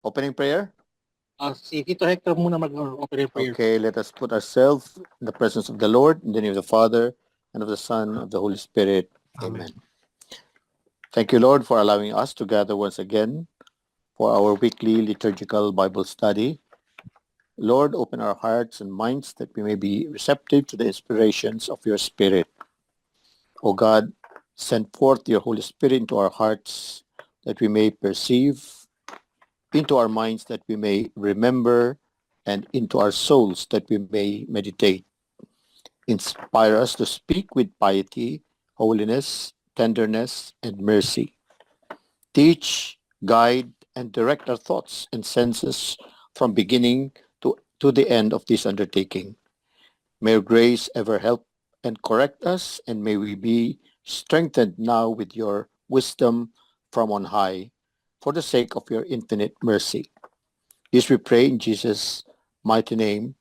Opening prayer? Si Tito Hector muna mag-open prayer. Okay, let us put ourselves in the presence of the Lord, in the name of the Father, and of the Son, and of the Holy Spirit. Amen. Thank you, Lord, for allowing us to gather once again for our weekly liturgical Bible study. Lord, open our hearts and minds that we may be receptive to the inspirations of your Spirit. O God, send forth your Holy Spirit into our hearts that we may perceive, into our minds that we may remember, and into our souls that we may meditate. Inspire us to speak with piety, holiness, tenderness, and mercy. Teach, guide, and direct our thoughts and senses from beginning to the end of this undertaking. May your grace ever help and correct us, and may we be strengthened now with your wisdom from on high, for the sake of your infinite mercy. This we pray in Jesus' mighty name.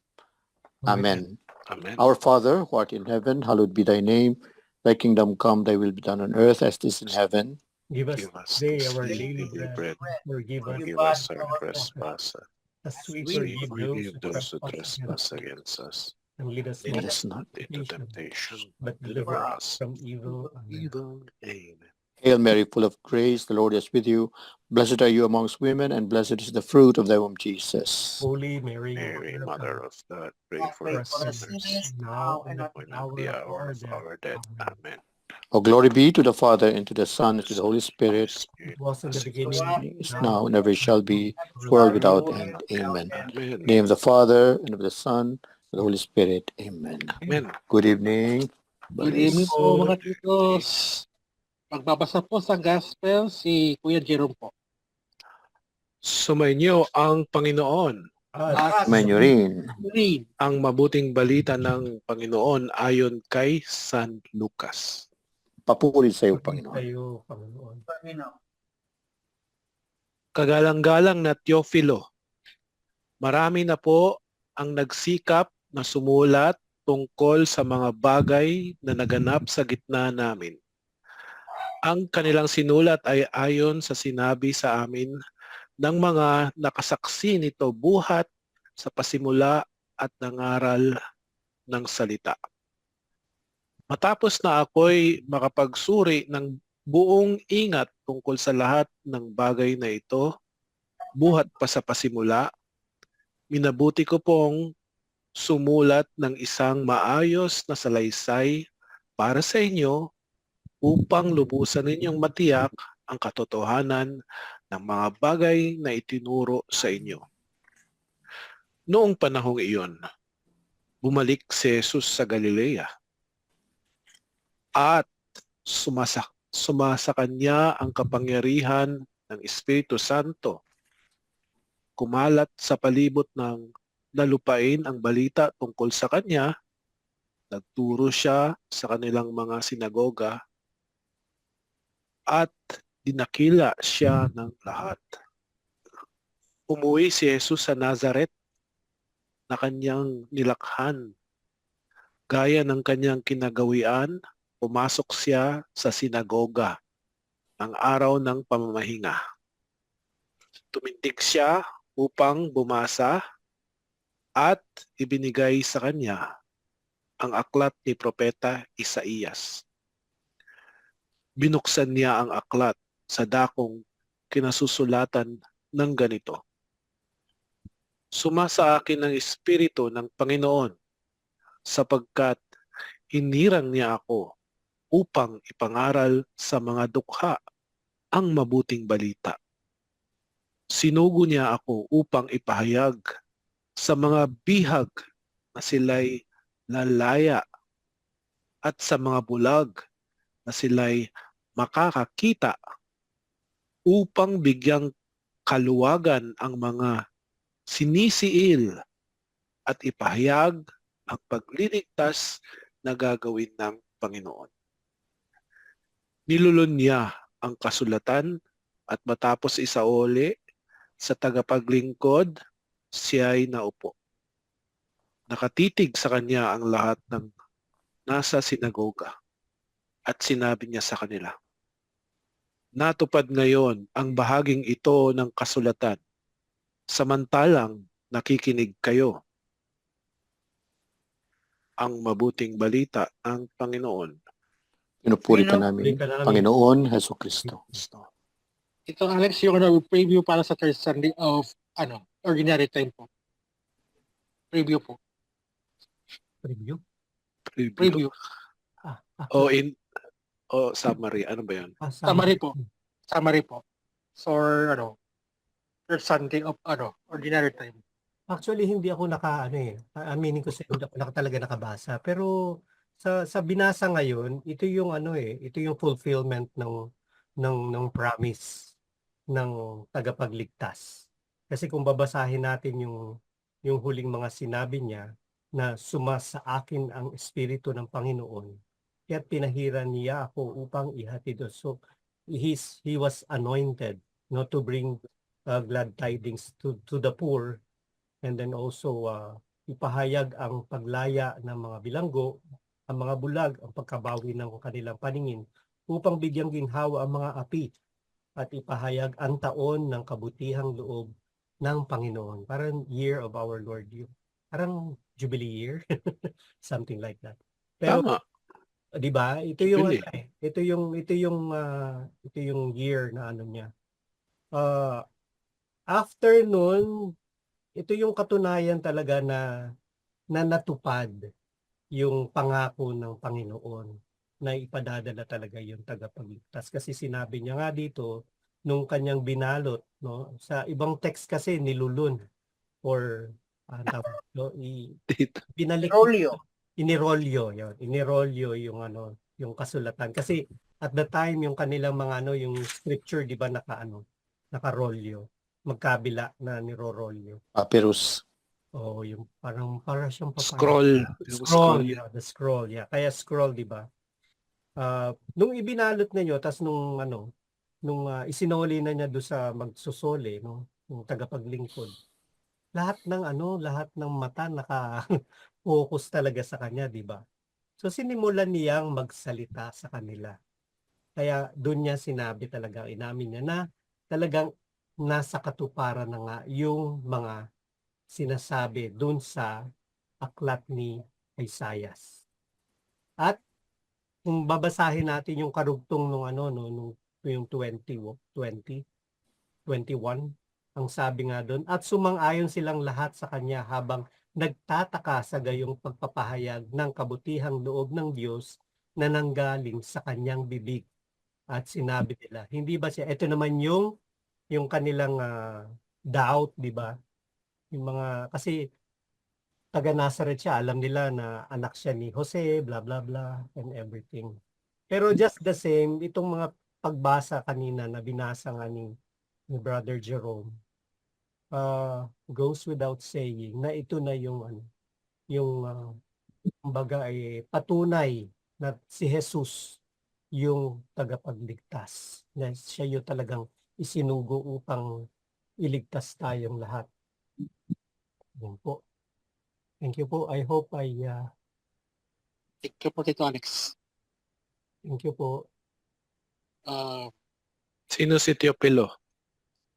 Amen. Amen. Our Father, who art in heaven, hallowed be thy name. Thy kingdom come, thy will be done on earth as it is in heaven. Give us Give us today this our day daily daily bread. bread. Forgive us Forgive us our trespasses, as we as we forgive forgive those those who who trespass trespass against us. against us. And lead us Lead not us not into into temptation, temptation, but deliver deliver us us from evil. Amen. evil. Amen. Hail Mary, full of grace, the Lord is with you. Blessed are you amongst women, and blessed is the fruit of thy womb, Jesus. Holy Mary, Mary, Mother Mother of of God, pray God, for pray us for us sinners, sinners, now and at the when at hour the of hour our of death. our death. Amen. Amen. O glory be to the Father, and to the Son, and to the Holy Holy Spirit, Spirit, It was in the as it beginning, was is now, now, and ever shall be, and world forever. without end. Amen. Amen. In the name of the Father, and of the Son, and of the Holy Spirit. Amen. Amen. Good evening. Good evening Bless po po. mga titos. Magbabasa po sa Gospel si Kuya Jerome po. Sumainyo ang Panginoon. At Sumainyo rin. Read. Ang mabuting balita ng Panginoon ayon kay San Lucas. Papuri sa iyo, papuri Panginoon. tayo, Panginoon. Kagalang-galang na Teofilo, marami na po ang nagsikap na sumulat tungkol sa mga bagay na naganap sa gitna namin. Ang kanilang sinulat ay ayon sa sinabi sa amin ng mga nakasaksi nito buhat sa pasimula at nangaral ng salita. Matapos na ako'y makapagsuri ng buong ingat tungkol sa lahat ng bagay na ito, buhat pa sa pasimula, minabuti ko pong sumulat ng isang maayos na salaysay para sa inyo upang lubusan ninyong matiyak ang katotohanan ng mga bagay na itinuro sa inyo. Noong panahong iyon, bumalik si Jesus sa Galilea at sumasa kanya ang kapangyarihan ng Espiritu Santo. Kumalat sa palibot ng nalupain ang balita tungkol sa kanya. Nagturo siya sa kanilang mga sinagoga at dinakila siya ng lahat. Umuwi si Jesus sa Nazaret na kanyang nilakhan. Gaya ng kanyang kinagawian, pumasok siya sa sinagoga ang araw ng pamamahinga. Tumindig siya upang bumasa at ibinigay sa kanya ang aklat ni Propeta Isaías. Binuksan niya ang aklat sa dakong kinasusulatan ng ganito. Sumasa akin ang Espiritu ng Panginoon sapagkat hinirang niya ako upang ipangaral sa mga dukha ang mabuting balita. Sinugo niya ako upang ipahayag sa mga bihag na sila'y lalaya at sa mga bulag na sila'y makakakita upang bigyang kaluwagan ang mga sinisiil at ipahayag ang pagliligtas na gagawin ng Panginoon. Nilulun niya ang kasulatan at matapos isauli sa tagapaglingkod, siya'y naupo. Nakatitig sa kanya ang lahat ng nasa sinagoga at sinabi niya sa kanila, natupad ngayon ang bahaging ito ng kasulatan samantalang nakikinig kayo. Ang mabuting balita ng Panginoon. Pinupuri ka Puri namin, ka namin. Panginoon Heso Kristo. Ito, Alex, yung preview para sa third Sunday of ordinary time po. Preview po. Preview. Preview. Summary. Ano ba yan? Summary po. Summary po. For third Sunday of ordinary time. Actually, hindi ako aminin ko sa hindi ako talaga nakabasa. Pero sa binasa ngayon, ito yung ito yung fulfillment ng promise ng tagapagligtas. Kasi kung babasahin natin yung huling mga sinabi niya na sumasa akin ang Espiritu ng Panginoon, kaya't pinahiran niya ako upang ihatid. So he was anointed to bring glad tidings to the poor, and then also ipahayag ang paglaya ng mga bilanggo, ang mga bulag, ang pagkabawi ng kanilang paningin, upang bigyang ginhawa ang mga api at ipahayag ang taon ng kabutihang loob ng Panginoon. Parang year of our Lord. Parang Jubilee year. Something like that. Pero, Tama. di ba? Ito yung Jubilee. ito yung year na niya. After nun, ito yung katunayan talaga na natupad yung pangako ng Panginoon na ipadadala talaga yung tagapagligtas. Kasi sinabi niya nga dito, nung kanyang binalot, sa ibang text kasi nilulun or binalik inirolyo yung kasulatan. Kasi at the time yung kanilang mga yung scripture, di ba, nakarolyo, magkabila na nirorolyo. Papyrus. Yung para siyang Scroll. Yung scroll, the scroll, kaya scroll, di ba? Nung ibinalot niya, tas nung isinoli na niya do sa magsusole, yung tagapaglingkod, lahat ng mata naka-focus talaga sa kanya, di ba? So sinimulan niyang magsalita sa kanila. Kaya doon niya sinabi talaga, inamin niya na talagang nasa katuparan na nga yung mga sinasabi doon sa aklat ni Isaias. At kung babasahin natin yung karugtong nung yung 21, ang sabi nga doon, at sumang-ayon silang lahat sa kanya habang nagtataka sa gayong pagpapahayag ng kabutihang loob ng Diyos na nanggaling sa kanyang bibig. At sinabi nila, hindi ba siya, ito naman yung kanilang doubt, di ba? Yung mga, kasi taga Nazareth siya, alam nila na anak siya ni Jose, blah blah blah, and everything. Pero just the same, itong mga pagbasa kanina na binasa nga ni Brother Jerome, goes without saying na ito na yung kumbaga ay patunay na si Jesus yung tagapagligtas, na siya yung talagang isinugo upang iligtas tayong lahat. Yan po. Thank you po. I hope Thank you po, Tito Alex. thank you po. Sino si Teopilo?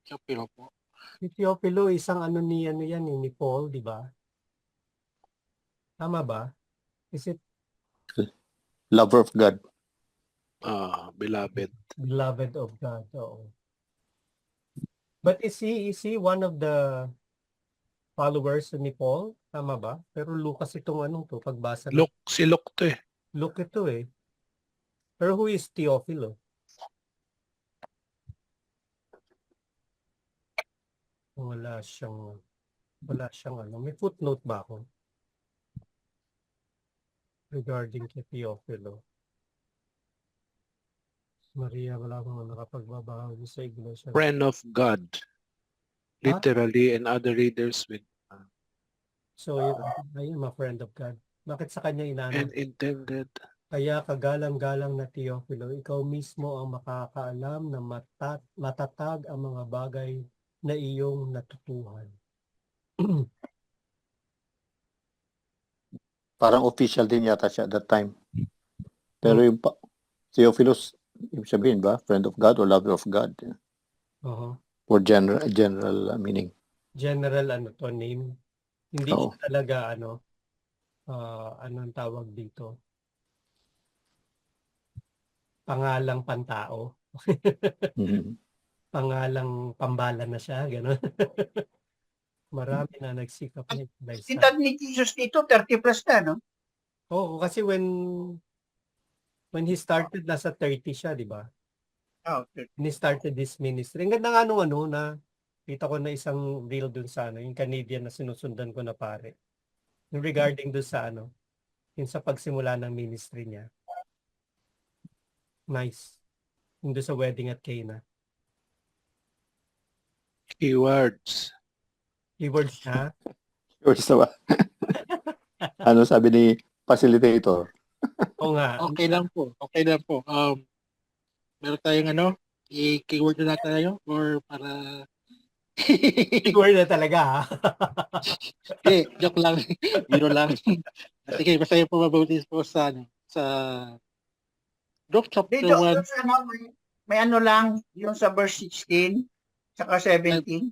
Teopilo po. Si Teopilo, isang ni Paul, di ba? Tama ba? Is it Lover of God. Beloved. beloved of God? Oo. But is he one of the followers ni Paul? Tama ba? Pero Lucas itong pagbasa ng Si Luke to eh. Luke ito eh. Pero who is Teopilo? Wala siyang may footnote ba ako regarding kay Teopilo? Maria, wala akong nakapagbabahagi sa iglesia. Friend of God. Literally, and other readers with So, I am a friend of God. Bakit sa kanya and inanong? intended. Kaya kagalang-galang na Teopilo, ikaw mismo ang makakaalam na matatag ang mga bagay na iyong natutuhan. Parang official din yata siya at that time. Pero yung Theophilus, ibig sabihin ba? Friend of God or lover of God? Uh-huh. For general meaning. general ano to name. Hindi Oo. siya talaga anong tawag dito? Pangalang pantao. Mhm. Pangalang pambala na siya, gano'n. Marami na nagsikap Ang ni Christ. edad ni Jesus dito, 30 plus na, no? Oo, kasi when he started, nasa 30 siya, di ba? Oh, okay. When he started this ministry. Ang ganda nga nung na kita ko na isang reel dun sa yung Canadian na sinusundan ko na pare. Yung regarding dun sa yung sa pagsimula ng ministry niya. Nice. Yung dun sa wedding at Cana. Keywords. Keywords niya. Yours na ba? Ano sabi ni facilitator? Oo nga. Okay lang po. Okay lang po. Meron tayong i-keyword na natin tayo or para Keyword na talaga ha. joke lang. Biro lang. Sige, basta yung probabilities po sa Luke chapter Dito, 1. sa may ano lang, yung sa verse 16, saka 17,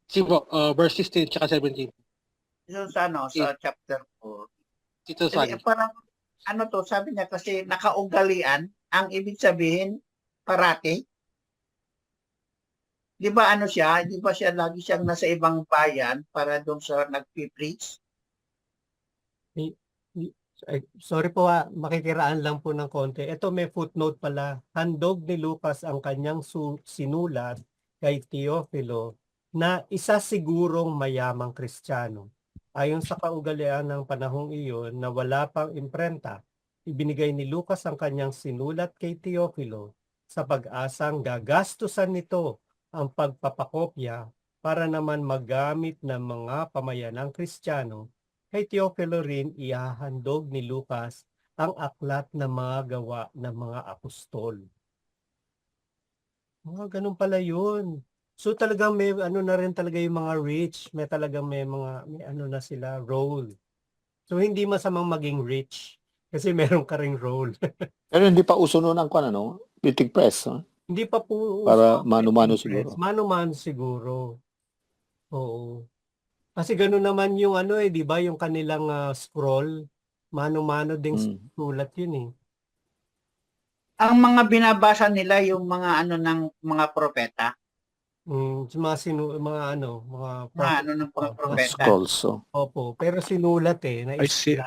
Sibo, verse 16 tsaka 17. yung sa sa chapter 4. Tito San. Parang, sabi niya kasi nakaugalian, ang ibig sabihin, parati. Di ba siya, di ba siya lagi siyang nasa ibang bayan para doon sa nagpipreach? Ay, sorry po makikiraan lang po ng konti. Ito may footnote pala. Handog ni Lucas ang kanyang sinulat kay Teofilo na isa sigurong mayamang Kristiyano. Ayon sa kaugalian ng panahong iyon na wala pang imprenta, ibinigay ni Lucas ang kanyang sinulat kay Teofilo sa pag-asang gagastusan nito ang pagpapakopya para naman magamit ng mga pamayanang Kristiyano. Kay Teofilo rin ihahandog ni Lucas ang aklat na mga gawa ng mga apostol. Ganun pala yun. So talagang may na rin talaga yung mga rich, may talagang may na sila role. So hindi masamang maging rich kasi meron ka ring role. Pero hindi pa uso noon ang printing press. Hindi pa po Para uso ang mano-mano printing siguro. press. Mano-mano siguro. Oo. Kasi gano'n naman yung di ba, yung kanilang scroll, mano-mano ding sulat yun eh. Ang mga binabasa nila yung mga ng mga propeta. Mga Mga ng mga propeta. Scrolls. So. Opo, pero sinulat I see.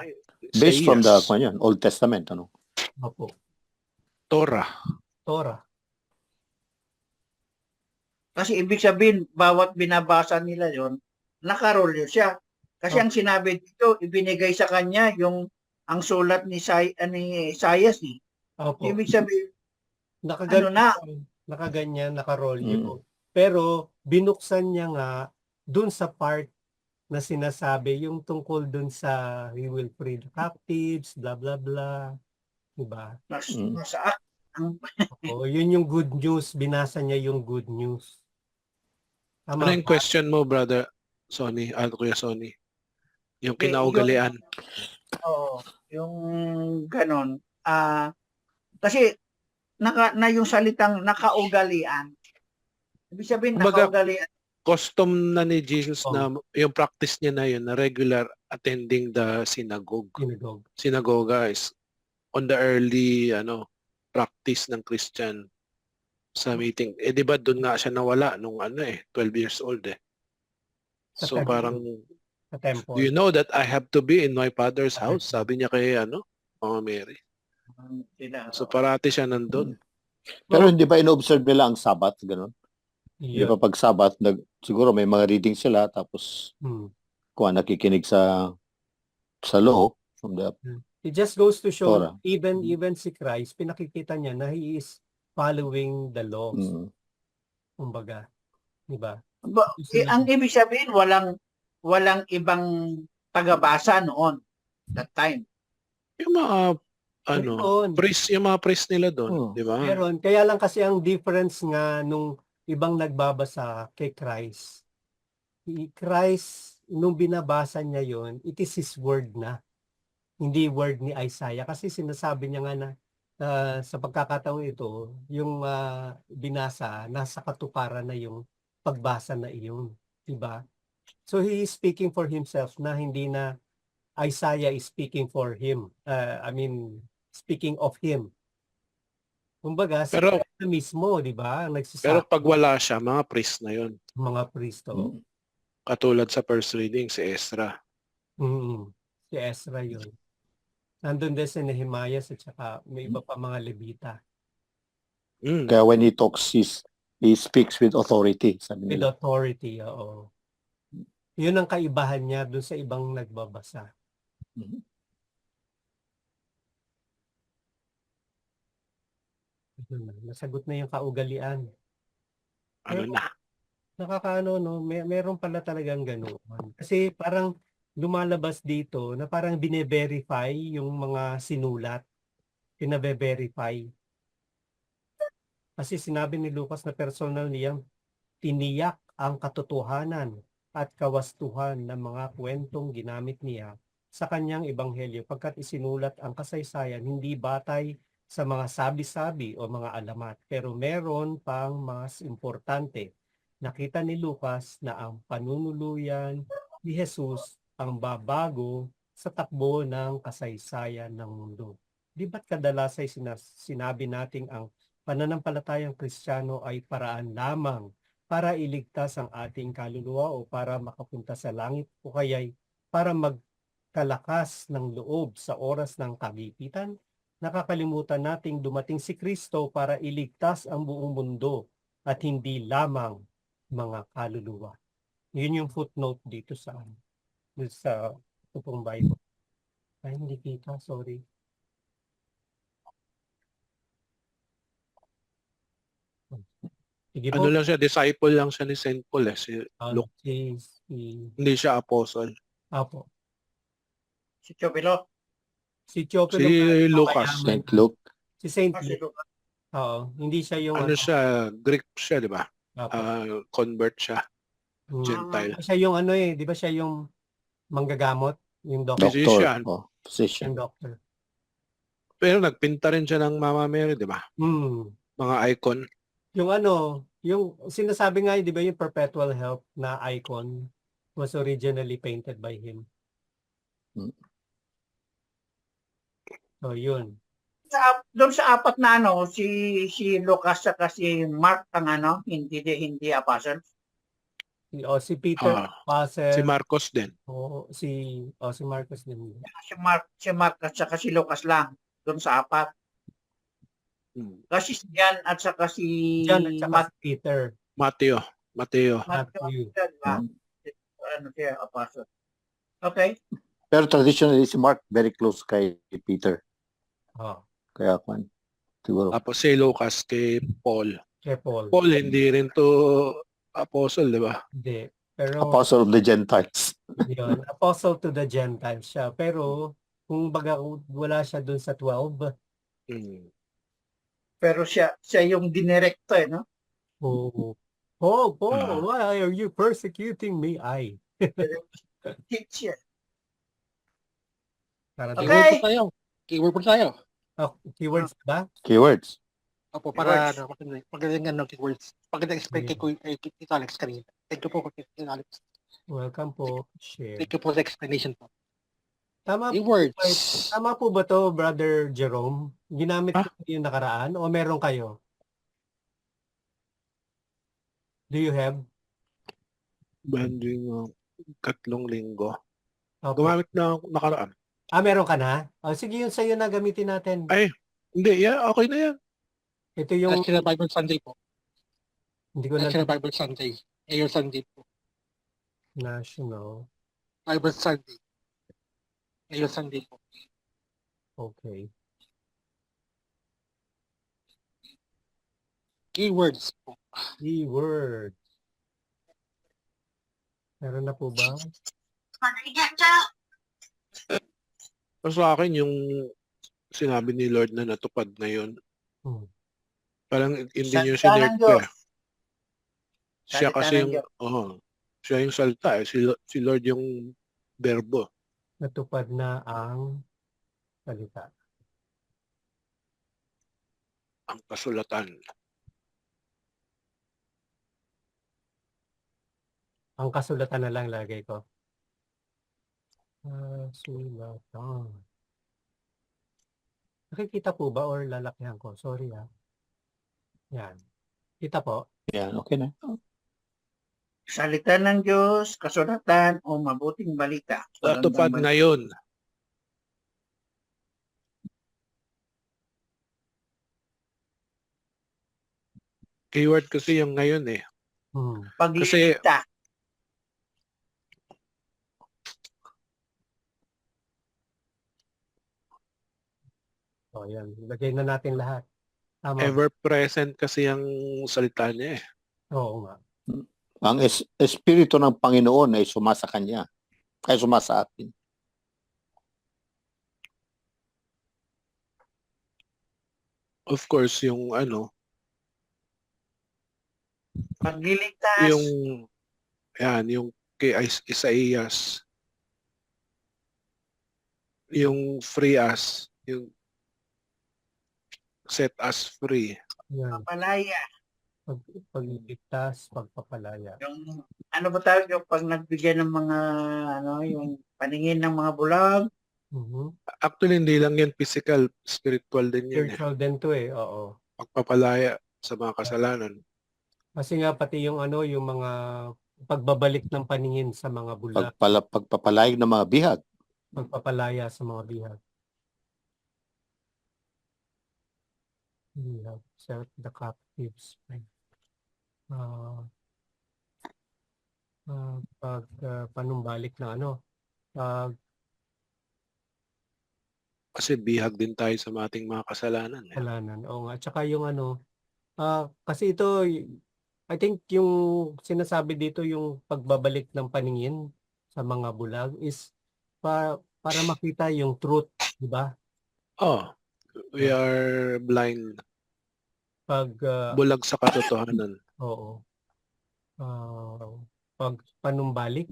Based from the Isaías. Old Testament. Opo, Torah. Torah. Kasi ibig sabihin, bawat binabasa nila yon, nakarol yun siya. Kasi ang sinabi dito, ibinigay sa kanya ang sulat ni Isaias. Opo. Ibig sabihin, Nakaganyan, nakarolyo. Pero binuksan niya nga dun sa part na sinasabi yung tungkol dun sa we will free the captives, blah blah blah. Diba? Yun yung good news. Binasa niya yung good news. Tama Ano yung question mo, brother Sonny? Kuya Sonny? Yung kinaugalian. Yung ganon. Kasi yung salitang nakaugalian. Ibig sabihin, Kumbaga, nakaugalian. Custom na ni Jesus na yung practice niya na yun, na regular attending the synagogue. Synagogue is on the early practice ng Christian sa meeting. Di ba doon nga siya nawala nung 12 years old eh. So parang, do you know that I have to be in my father's house? Sabi niya kay Mama Mary. So parati siya nandun. Pero hindi ba in-observe nila ang Sabbath? Ganun? Di ba pag Sabbath, siguro may mga reading sila tapos nakikinig sa law from the It just goes to show Torah. even si Christ, pinakikita niya na he is following the laws. Kumbaga, di ba? Ang ibig sabihin, walang ibang tagabasa noon that time. Yung mga yung mga priest nila doon, di ba? Meron. Kaya lang kasi ang difference nga nung ibang nagbabasa kay Christ. Nung binabasa niya yon, it is his word na. Hindi word ni Isaiah. Kasi sinasabi niya nga na sa pagkakataon ito, yung binasa, nasa katuparan na yung pagbasa na iyon, di ba? So he is speaking for himself na hindi na Isaiah is speaking for him. Speaking of him. Kumbaga, si Pero Christ na mismo, di ba? Ang pero nagsasabi pag wala siya, mga priest na yon. ng mga pristo. Katulad sa first reading si Ezra. Si Ezra yun. Nandun din si Nehemiah at saka may iba pa mga Levita. Kaya when he talks, he speaks with authority. Sabi With nila. authority, oo. Yun ang kaibahan niya dun sa ibang nagbabasa. Nasagot na yung kaugalian. Ano na? Nakakaano, no? Meron pala talagang ganoon. Kasi parang lumalabas dito na parang bine-verify yung mga sinulat. Pinabe-verify. Kasi sinabi ni Lucas na personal niyang tiniyak ang katotohanan at kawastuhan ng mga kwentong ginamit niya sa kanyang ebanghelyo pagkat isinulat ang kasaysayan hindi batay sa mga sabi-sabi o mga alamat. Pero meron pang mas importante. Nakita ni Lucas na ang panunuluyan ni Jesus ang babago sa takbo ng kasaysayan ng mundo. Di ba't kadalasay sinabi nating ang pananampalatayang Kristiyano ay paraan lamang para iligtas ang ating kaluluwa o para makapunta sa langit o kaya'y para magkalakas ng loob sa oras ng kagipitan? Nakakalimutan nating dumating si Kristo para iligtas ang buong mundo at hindi lamang mga kaluluwa. Yun yung footnote dito sa ito pong Bible. Ay, hindi kita, sorry. Sige Ano po. lang siya, disciple lang siya ni St. Paul. Si Luke, hindi siya apostle. Apo. Si Chobilo. Si Chopin Si Lucas, St. Luke. Si Saint Si Luke. Lucas. Oo, hindi siya yung ano siya, Greek siya, di ba? Apo. Convert siya, Mm. Gentile. Siya yung di ba siya yung manggagamot, yung doctor, Physician. Physician. yung doctor. Pero nagpinta rin siya ng Mama Mary, di ba? Mga icon. Yung yung sinasabi nga, di ba yung perpetual help na icon was originally painted by him. So yun. Doon sa apat na si Lucas at si Mark ang hindi apostle. Si Peter, Si Marcos din. si Marcos din. Si Mark at saka si Lucas lang doon sa apat. Kasi si John at saka si John at saka si Peter. Mateo. Matthew. Ano siya, apostle. Okay. Pero traditionally, si Mark very close kay Peter. Kaya siguro. Tapos si Lucas kay Paul. Kay Paul. Paul hindi rin to apostle, di ba? Hindi. Pero Apostle of the Gentiles. yun, apostle to the Gentiles siya. Pero kung baga wala siya dun sa 12. Pero siya yung dinirekto no? Paul, why are you persecuting me? Teacher. Para Okay. Keyword po tayo. Keywords ba? Keywords. Opo, para Keywords. magaling keywords. Pagdating explain kay Tito Alex kanina. Thank you po, Tito Alex. Welcome po. Share. Thank you for the explanation po. Tama Keywords. Tama po ba to, Brother Jerome? Ginamit ko yung nakaraan o meron kayo? Do you have? Banding 3 linggo. Opo. Gumamit na ako nakaraan. Meron ka na? Sige, yun sa'yo na gamitin natin. Ay, hindi. Okay na yan. Ito yung... National Bible Sunday po. Hindi ko na... National Bible Sunday. Ayor Sunday po. National. Bible Sunday. Ayor Sunday po. Okay. Keywords po. Keywords. Meron na po ba? So, sa akin, yung sinabi ni Lord na natupad na yun, parang hindi nyo sinert ka. Siya kasi yung, siya yung salta. Si Lord yung verbo. Natupad na ang salita. Ang kasulatan. Ang kasulatan na lang lagay ko. Sulatan. Nakikita po ba or lalakihan ko? Sorry Yan. Kita po? Yan, okay na. Salita ng Diyos, kasulatan o mabuting balita. Natupad Magandang balita. ngayon. Keyword kasi yung ngayon eh. Pagliligtas. Yan. Lagay na natin lahat. Tama. Ever present kasi ang salita niya eh. Oo nga. Ang Espiritu ng Panginoon ay sumasa kanya. Ay sumasa atin. Of course, yung Pagliligtas. yung kay Isaías, yung free us, yung set us free. Yan. Papalaya. Pagliligtas, pagpapalaya. Yung ano ba tawag yung pag nagbigay ng mga yung paningin ng mga bulag. Actually, hindi lang yan physical, spiritual din yan eh. Spiritual din to oo. Pagpapalaya sa mga kasalanan. Kasi nga pati yung yung mga pagbabalik ng paningin sa mga bulag, Pagpapalayag ng mga bihag. pagpapalaya sa mga bihag. We have set the captives free. Panumbalik na pag Kasi bihag din tayo sa ating mga kasalanan eh. kasalanan. Oo nga. At saka yung kasi ito, I think yung sinasabi dito yung pagbabalik ng paningin sa mga bulag is para makita yung truth, di ba? Oh, we are blind. Pag Bulag sa katotohanan. oo. Pag panumbalik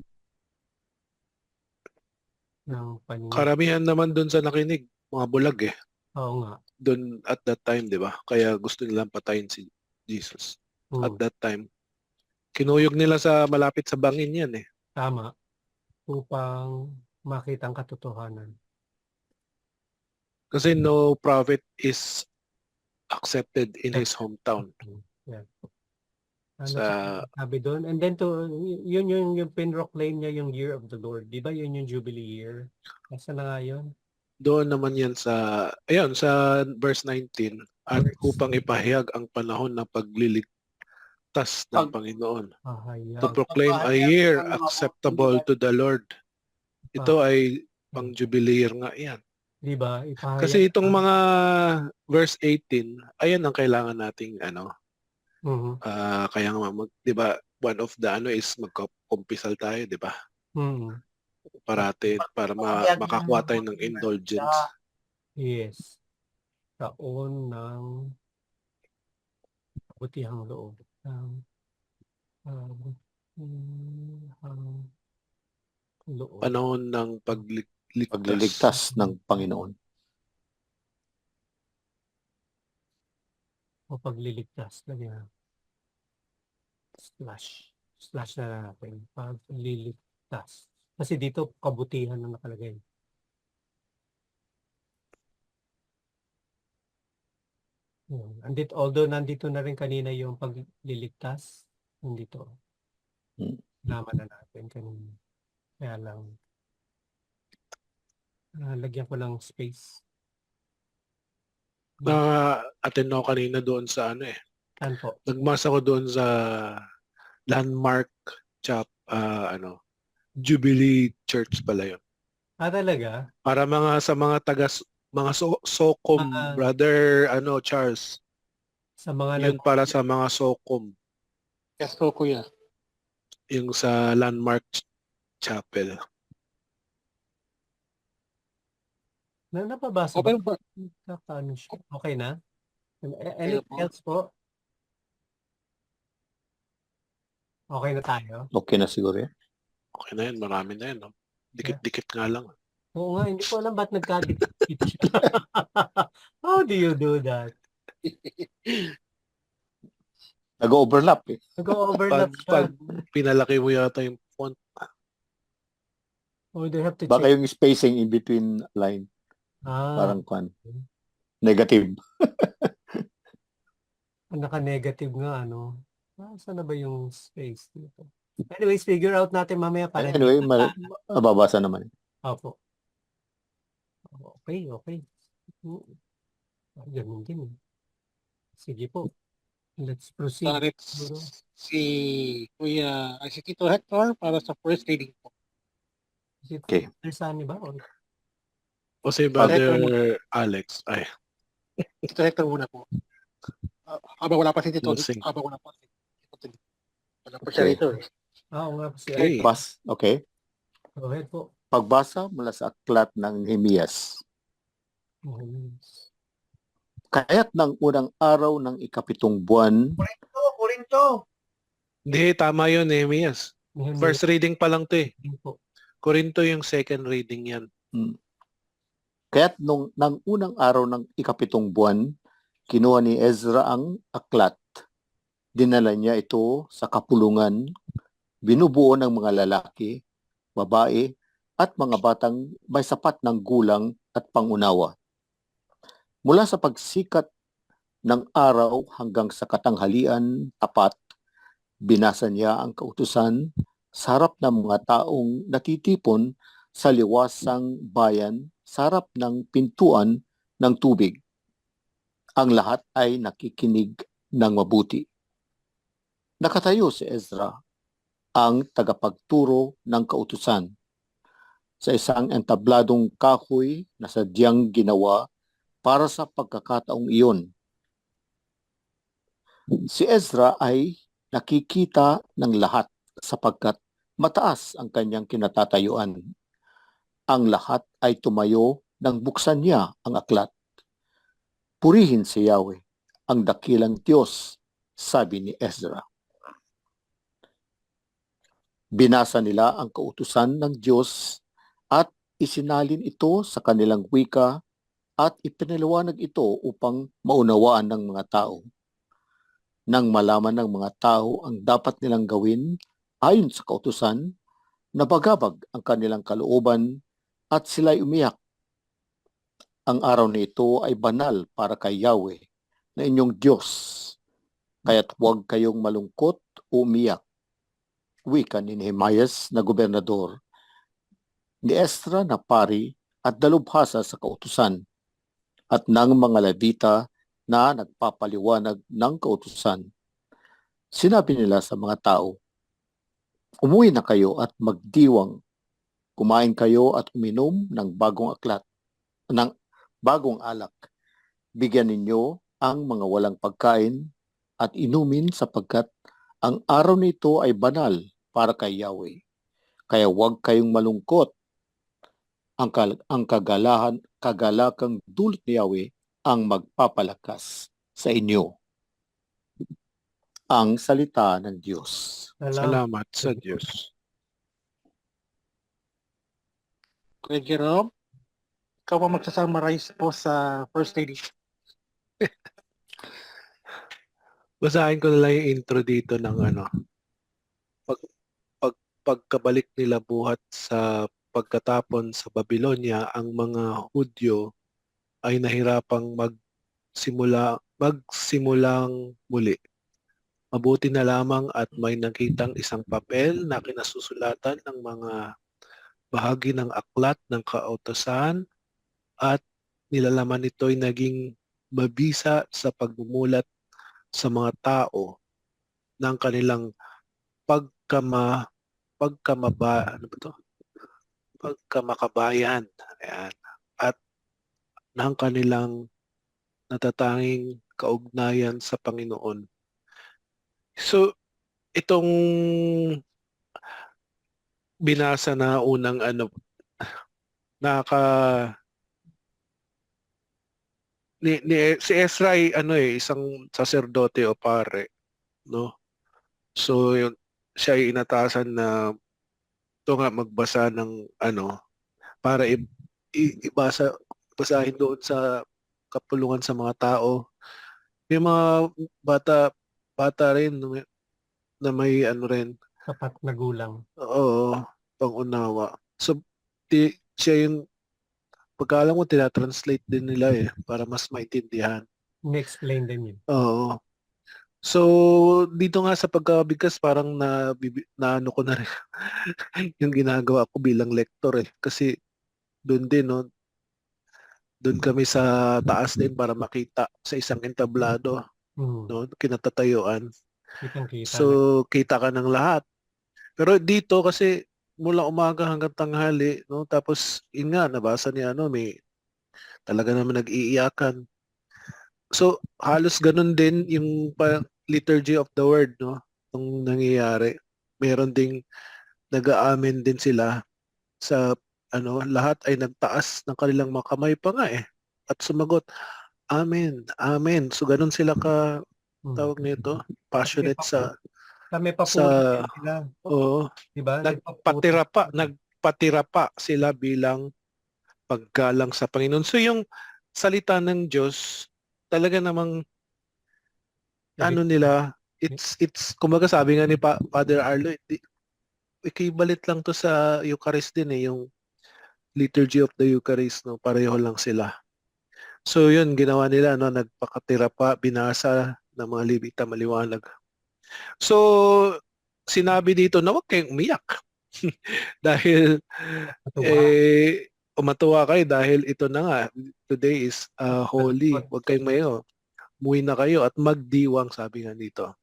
ng paningin. Karamihan naman dun sa nakinig, mga bulag eh. Oo nga. Dun at that time, di ba? Kaya gusto nilang patayin si Jesus. At that time, kinuyog nila sa malapit sa bangin yan eh. Tama. Upang makita ang katotohanan. Kasi no prophet is accepted in his hometown. Yeah. Sabi doon? And then yun yung pinroclaim niya yung year of the Lord. Di ba yun yung Jubilee year? Nasa na nga yun? Doon naman yan sa verse 19, at upang ipahayag ang panahon ng pagliligtas ng Panginoon. To proclaim a year acceptable to the Lord. Ito ay pang jubilee year nga yan. Di ba? Kasi itong mga verse 18, ayan ang kailangan nating kaya nga di ba, one of the is magkumpisal tayo, di ba? Parati para makakuha tayo ng indulgence. Yes. Taon ng butihang loob. Panahon ng Pagliligtas ng Panginoon. O pagliligtas. Slash na natin. Pagliligtas. Kasi dito, kabutihan na nakalagay. Although nandito na rin kanina yung pagliligtas, nandito. Naman na natin kanina. Kaya lang, lagyan ko ng space. Attend ako kanina doon sa Saan po? Nagmasa ko doon sa Landmark Jubilee Church pala yun. Talaga? Para sa mga Socom, brother Charles. Sa mga yun para sa mga Socom. Yes, po kuya. Yung sa Landmark Chapel. Napabasa Okay ba? po. Okay na? Anything else po? Okay na tayo? Okay na siguro yan. Okay na yan, marami na yan. No? Dikit-dikit nga lang. Oo nga, hindi ko alam ba't nagkadikit siya. How do you do that? Nag-overlap eh. Nag-overlap Pag siya. pinalaki mo yata yung font. Oh, they have to Baka check. yung spacing in between line, Ah, parang negative. naka-negative nga, ano. Saan na ba yung space dito? Anyways, figure out natin mamaya para hindi Anyway, mata. mababasa naman. Opo. Okay, okay. Ganun din. Sige po. Let's proceed. So, next, si Tito Hector para sa first reading po. Okay. Sani ba? O si Brother Alex. Ay, Tito Hector muna po. Habang wala pa si Tito, Lasing. habang wala pa si Tito. Wala pa siya Okay. rito eh. Oo nga po siya. Okay. Okay. Go ahead po. Pagbasa mula sa aklat ng Nehemias. Kaya't ng unang araw ng ikapitong buwan, Korinto. Hindi, tama yun, Nehemias. First reading pa lang to eh. po. Korinto yung second reading yan. kaya't ng unang araw ng ikapitong buwan, kinuha ni Ezra ang aklat. Dinala niya ito sa kapulungan, binubuo ng mga lalaki, babae, at mga batang may sapat ng gulang at pangunawa. Mula sa pagsikat ng araw hanggang sa katanghalian tapat, binasa niya ang kautusan sa harap ng mga taong natitipon sa liwasang bayan sa harap ng pintuan ng tubig. Ang lahat ay nakikinig ng mabuti. Nakatayo si Ezra, ang tagapagturo ng kautusan, sa isang entabladong kahoy na sadyang ginawa para sa pagkakataong iyon. Si Ezra ay nakikita ng lahat sapagkat mataas ang kanyang kinatatayuan. Ang lahat ay tumayo nang buksan niya ang aklat. Purihin si Yahweh, ang dakilang Diyos, sabi ni Ezra. Binasa nila ang kautusan ng Diyos at isinalin ito sa kanilang wika at ipinaliwanag ito upang maunawaan ng mga tao. Nang malaman ng mga tao ang dapat nilang gawin ayon sa kautusan, nabagabag ang kanilang kalooban at sila'y umiyak. Ang araw na ito ay banal para kay Yahweh na inyong Diyos, kaya't huwag kayong malungkot o umiyak. Wika ni Nehemias na gobernador, ni Esdra na pari at dalubhasa sa kautusan, at ng mga Levita na nagpapaliwanag ng kautusan. Sinabi nila sa mga tao, umuwi na kayo at magdiwang. Kumain kayo at uminom ng bagong alak. Bigyan ninyo ang mga walang pagkain at inumin sapagkat ang araw nito ay banal para kay Yahweh. Kaya huwag kayong malungkot. Ang kagalakang dulot ni Yahweh ang magpapalakas sa inyo. Ang salita ng Diyos. Salamat sa Diyos. Kuya Jerome, ikaw pa magsasummarize po sa first reading. Basahin ko na lang yung intro dito ng pagkabalik nila buhat sa pagkatapon sa Babylonia, ang mga Hudyo ay nahirapang magsimulang muli. Mabuti na lamang at may nakitang isang papel na kinasusulatan ng mga bahagi ng aklat ng kautusan at nilalaman nito'y naging mabisa sa pagmumulat sa mga tao ng kanilang pagkamakabayan. Ayan. At ng kanilang natatanging kaugnayan sa Panginoon. So, itong binasa na unang si Ezra ay isang saserdote o pare, no? So yun, siya ay inatasan na ito nga magbasa ng para basahin doon sa kapulungan sa mga tao. Yung mga bata rin na may ano rin. Tapat na gulang. Oo, pangunawa. So, siya yung pagkaalam mo, tinatranslate din nila para mas maintindihan. Ni-explain din yun. Oo. So, dito nga sa pagkabigkas, parang na ano ko na rin yung ginagawa ko bilang lektor Kasi doon din, no, doon kami sa taas din para makita sa isang entablado, no, kinatatayuan. Kitang-kita. So, kita ka ng lahat. Pero dito kasi mula umaga hanggang tanghali, no, tapos yun nga, nabasa niya, may talaga naman nag-iiyakan. So, halos ganun din yung liturgy of the word, no? Yung nangyayari. Meron ding nag-aamen din sila sa lahat ay nagtaas ng kanilang mga kamay pa nga at sumagot, Amen, Amen. So, ganun sila tawag nito, passionate sa Kami pa po sila. Oo. Diba? Nagpatira pa sila bilang paggalang sa Panginoon. So, yung salita ng Diyos, talaga namang nila, it's kumbaga sabi nga ni Father Arlo, equivalent lang to sa Eucharist din yung liturgy of the Eucharist, no, pareho lang sila. So yun, ginawa nila, no, nagpakatira pa, binasa ng mga libita maliwanag. So sinabi dito na huwag kayong umiyak dahil umatuwa kayo dahil ito na nga, today is holy, huwag kayong mayo. Umuwi na kayo at magdiwang, sabi nga dito.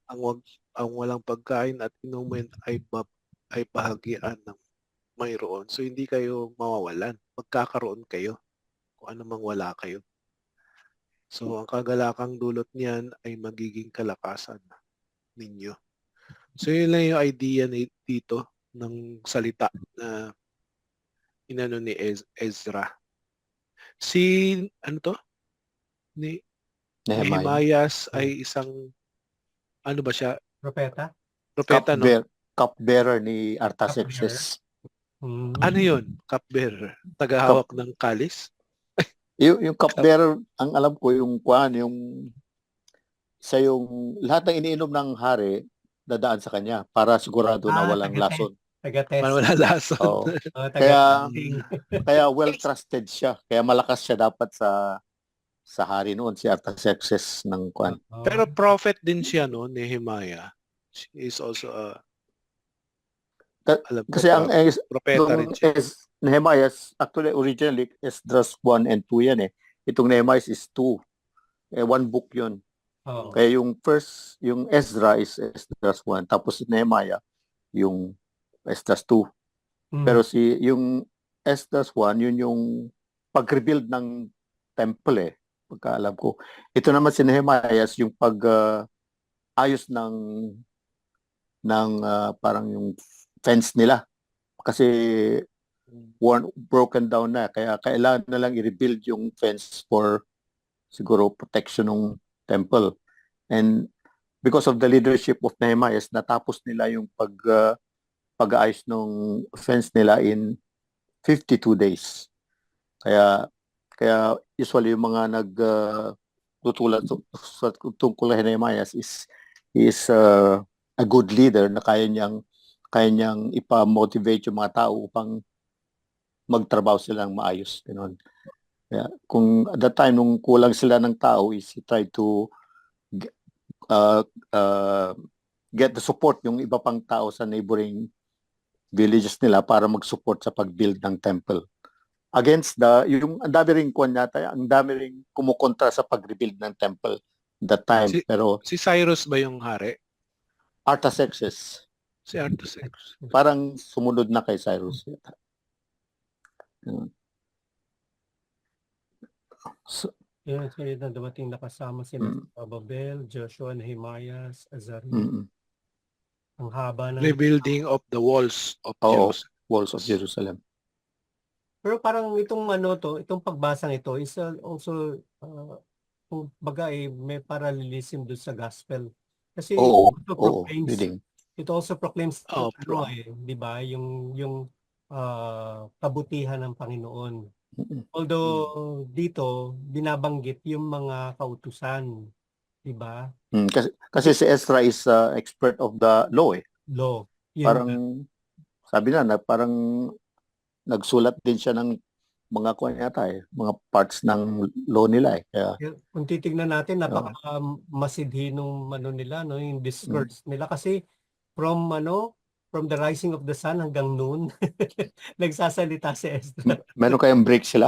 Ang walang pagkain at inumin ay bahagian ng mayroon. So hindi kayo mawawalan. Magkakaroon kayo kung anumang wala kayo. So ang kagalakang dulot niyan ay magiging kalakasan ninyo. So yun lang yung idea dito ng salita na inano ni Ezra. Ni Nehemias ay isang ba siya? Propeta? Propeta, no? Cupbearer ni Artaxerxes. Ano yun? Cupbearer? Tagahawak ng kalis? Yung cupbearer, ang alam ko, yung lahat ng iniinom ng hari, dadaan sa kanya para sigurado na walang lason. Taga-test. Wala lason. Kaya well-trusted siya. Kaya malakas siya dapat sa hari noon, si Artaxerxes ng kuan. Pero prophet din siya, no, Nehemiah. He is also kasi ang propeta rin siya. Nehemiah, actually originally Esdras 1 and 2 yan Itong Nehemiah is 2. One book yun. Kaya yung Ezra is Esdras 1, tapos Nehemiah yung Esdras 2. Pero yung Esdras 1, yun yung pag-rebuild ng temple pagkaalam ko. Ito naman si Nehemiah, yung ayos ng parang yung fence nila. Kasi broken down na. Kaya kailangan na lang i-rebuild yung fence for siguro protection ng temple. And because of the leadership of Nehemiah, natapos nila yung pag-aayos ng fence nila in 52 days. Kaya usually yung mga nagtutulad tungkol kay Nehemiah is a good leader na kaya niyang ipa-motivate yung mga tao upang magtrabaho sila ng maayos. Ganun. Kaya, kung at that time, nung kulang sila ng tao, is he tried to get the support yung iba pang tao sa neighboring villages nila para mag-support sa pag-build ng temple. Against yung ang dami ring ang dami ring kumukontra sa pag-rebuild ng temple that time. Pero si Cyrus ba yung hari? Artaxerxes. Si Artaxerxes. Parang sumunod na kay Cyrus. Yun na dumating na kasama sila Babel, Joshua, Nehemiah, Azariah. Ang haba ng rebuilding of the walls of Jerusalem. Walls of Jerusalem. Pero parang itong itong pagbasang ito is also kumbaga may parallelism doon sa gospel. Kasi it also proclaims di ba? Yung kabutihan ng Panginoon. Although dito binabanggit yung mga kautusan di ba? Kasi si Ezra is expert of the law eh. Law. Yun Parang nga. sabi na parang nagsulat din siya ng mga kuwan yata eh, mga parts ng law nila eh. Kaya Kung titignan natin, oh, napaka masidhi nung ano nila, no, yung mm, discourse nila kasi from the rising of the sun hanggang noon, nagsasalita si Ezra. meron kayang break sila.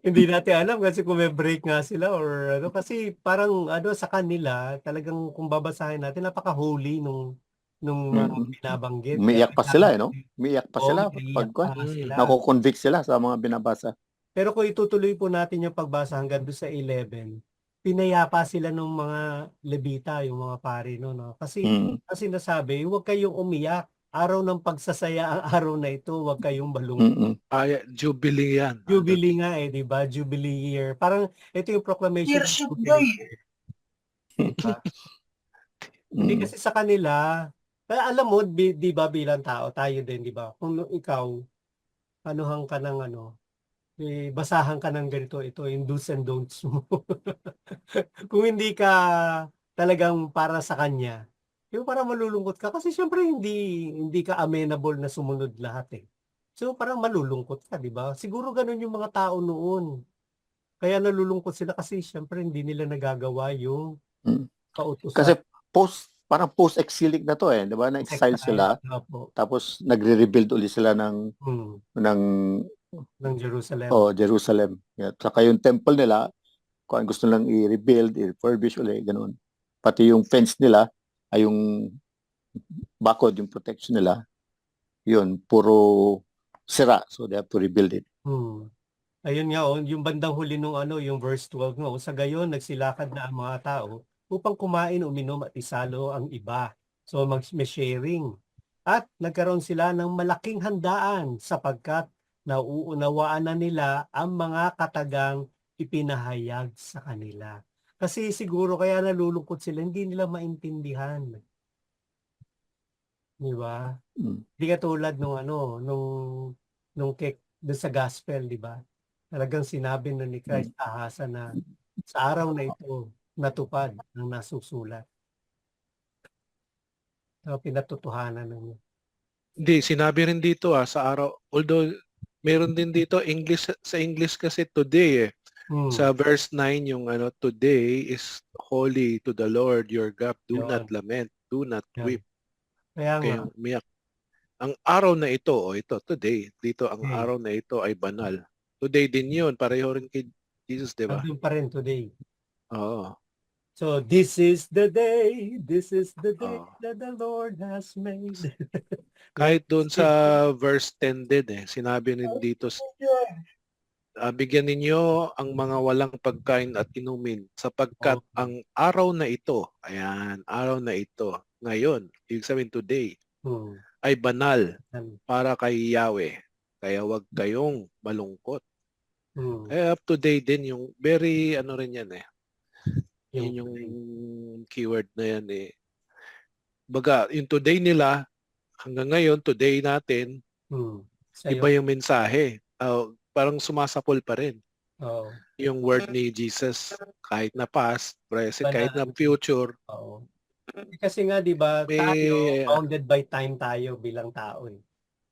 Hindi natin alam kasi kung may break nga sila or ano, kasi parang ano sa kanila, talagang kung babasahin natin, napaka-holy nung Mm. binabanggit. Kaya Umiiyak pa sila eh, no? Umiiyak pa oo, sila pag naiiyak pa kuwan. nga sila. Nako-convict sila sa mga binabasa. Pero kung itutuloy po natin yung pagbasa hanggang doon sa 11, pinayapa sila ng mga Levita, yung mga pari, no? Kasi Mm. kasi nasabi, huwag kayong umiyak. Araw ng pagsasaya ang araw na ito, huwag kayong balungkot. Mm. Jubilee yan. Jubilee nga eh, di ba? Jubilee year. Parang ito yung proclamation Years ng of Jubilee joy. year. Di ba? Hindi Mm. kasi sa kanila, alam mo, di ba bilang tao, tayo din, di ba? Kung ikaw, anuhan ka ng ano, basahan ka ng ganito, ito yung do's and don'ts mo. Kung hindi ka talagang para sa kanya, yung parang malulungkot ka kasi syempre hindi ka amenable na sumunod lahat eh. So parang malulungkot ka, di ba? Siguro ganun yung mga tao noon. Kaya nalulungkot sila kasi syempre hindi nila nagagawa yung Mm. kautusan. Kasi parang post-exilic na to eh, 'di ba? Na-exile sila Opo. tapos nagre-rebuild ulit sila ng ng Ng Jerusalem. Jerusalem. Yeah. Saka yung temple nila, kung gusto lang i-rebuild, i-refurbish ulit, ganun. Pati yung fence nila, ay yung bakod, yung protection nila, yun, puro sira. So they have to rebuild it. Ayun nga, yung bandang huli nung ano, yung verse 12 nga, sa gayon, nagsilakad na ang mga tao upang kumain, uminom at isalo ang iba. So may sharing. At nagkaroon sila ng malaking handaan sapagkat nauunawaan na nila ang mga katagang ipinahayag sa kanila. Kasi siguro kaya nalulungkot sila, hindi nila maintindihan. Di ba? Mm. Hindi katulad nung ano, nung doon sa gospel, di ba? Talagang sinabi na ni Christ ahasa na sa araw na ito natupad ang nasusulat. So, pinatotohanan na niya. Hindi, sinabi rin dito sa araw, although meron din dito sa English kasi today eh. Sa verse 9 yung today is holy to the Lord your God. Do not lament, do not weep. Kaya nga. Kaya umiyak. Ang araw na ito, ito, today, dito ang araw na ito ay banal. Today din yun, pareho rin kay Jesus, di ba? Andun pa rin today. Oo. So, this is the day that the Lord has made. Kahit doon sa verse 10 din sinabi rin dito, bigyan ninyo ang mga walang pagkain at inumin sapagkat ang araw na ito, ayan, araw na ito, ngayon, ibig sabihin today, ay banal para kay Yahweh. Kaya wag kayong malungkot. Up to date din yung very rin yan Yun yung keyword na yan Baga, yung today nila, hanggang ngayon, today natin, iba yung mensahe. Parang sumasapol pa rin. Yung word ni Jesus, kahit na past, present, kahit na future. Kasi nga, di ba, tayo, bounded by time tayo bilang tao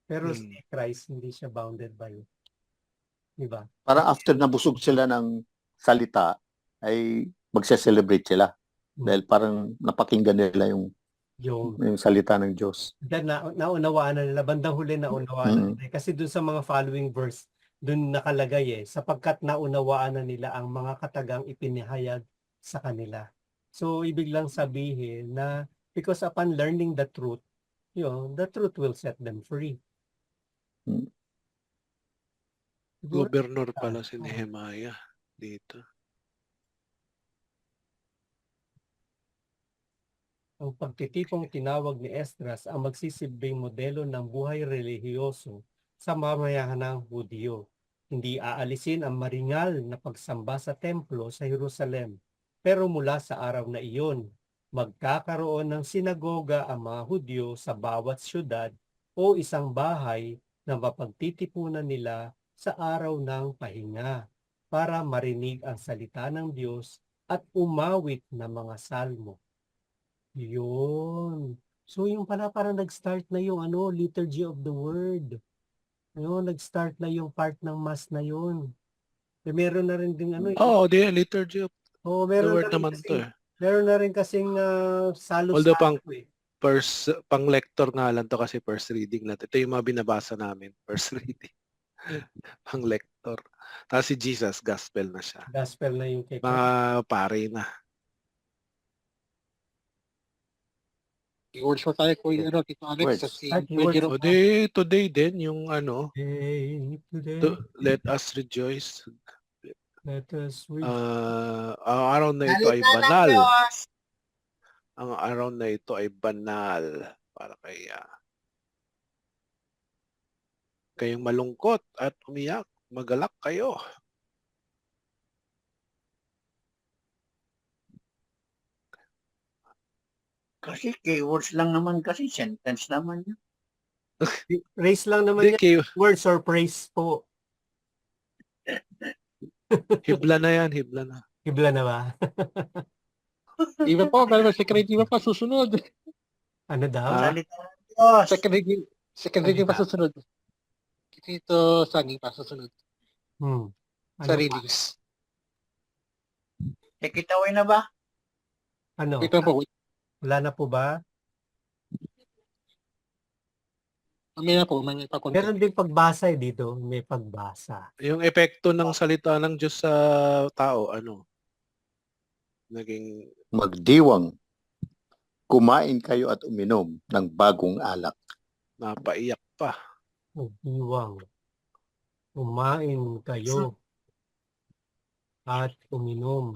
Pero si Christ, hindi siya bounded by, di ba? Parang after nabusog sila ng salita, ay magse-celebrate sila. Dahil parang napakinggan nila yung salita ng Diyos. Naunawaan na nila, bandang huli naunawaan na nila. Kasi dun sa mga following verse, dun nakalagay sapagkat naunawaan na nila ang mga katagang ipinahayag sa kanila. So, ibig lang sabihin na because upon learning the truth will set them free. Gobernador pala si Nehemiah dito. Ang pagtitipong tinawag ni Esdras ang magsisilbing modelo ng buhay relihiyoso sa mamayahan ng Hudyo. Hindi aalisin ang maringal na pagsamba sa templo sa Jerusalem. Pero mula sa araw na iyon, magkakaroon ng sinagoga ang mga Hudyo sa bawat syudad o isang bahay na mapagtitipunan nila sa araw ng pahinga para marinig ang salita ng Diyos at umawit na mga salmo. Yun. So yung pala parang nag-start na yung liturgy of the word. Nag-start na yung part ng mass na yun. Meron na rin ding Oo, the liturgy of the meron word na rin naman to kasing, eh. meron na rin kasing Although salo-salo eh. pang lector nga lang to kasi first reading natin. Ito yung mga binabasa namin, first reading. Pang lector. Tapos si Jesus, gospel na siya. Gospel na yung kay Mga pare na. I-words mo tayo kung Tito Alex, Words. sa si At words. Pedro. O today din yung Hey, today, let us rejoice. let us read. Ang araw na ito ay Salita ng banal. Diyos. Ang araw na ito ay banal para kayong malungkot at umiyak, magalak kayo. Kasi keywords lang naman kasi, sentence naman yun. Praise lang naman Hindi, yan. Words or praise po. hibla na yan, hibla na. Hibla na ba? Iba po, pero second reading pa susunod. Ano daw? Ah. Salita ng Diyos. Second reading pa susunod. Tito Sunny pa susunod. Ano Sa pa? readings. Take it away na ba? Ano? Wait lang po, wait. Wala na po ba? Mamaya po, mamaya pa konti. Meron din pagbasa dito. May pagbasa. Yung epekto ng salita ng Diyos sa tao, naging Magdiwang. Kumain kayo at uminom ng bagong alak. napaiyak pa. Magdiwang. Kumain kayo at uminom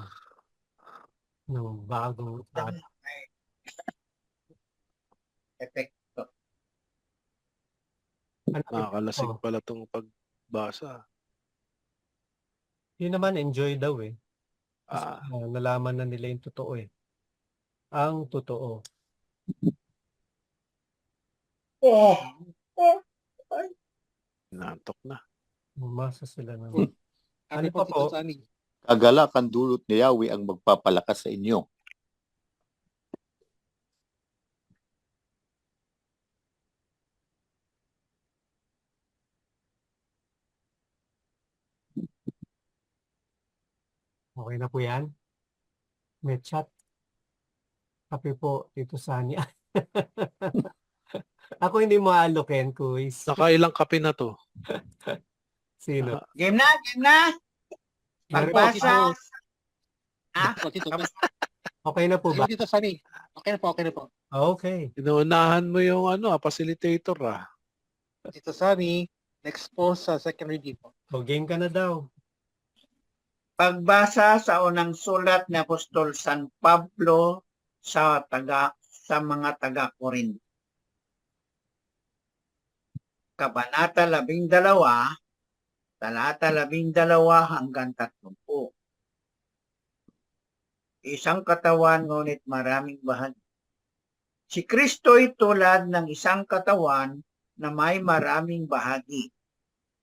ng bagong alak. Effect. Nakakalasing pala tong pagbasa. Yun naman, enjoy daw eh. Kasi, Ah, nalaman na nila yung totoo eh. Ang totoo. Oh. nantok na. Umasa sila ng... Ano pa po, po? Tito Sunny? Kagalakan dulot ni Yahweh ang magpapalakas sa inyo. Okay na po yan? May chat. Kape po, Tito Sunny. Ako hindi mo alokin, quiz. Nakailang kape na to. Sino? Game na, game na. Meron- Pagbasa. Ah, Po, Tito, Okay na po ba? Tito Sunny. Okay na po, okay na po. Okay. Inuunahan mo yung facilitator Tito Sunny, next po sa second reading po. O, game ka na daw. pagbasa sa unang sulat ni Apostol San Pablo sa mga taga-Corinto. Kabanata 12, talata 12 hanggang 30. Isang katawan ngunit maraming bahagi. Si Kristo'y tulad ng isang katawan na may maraming bahagi.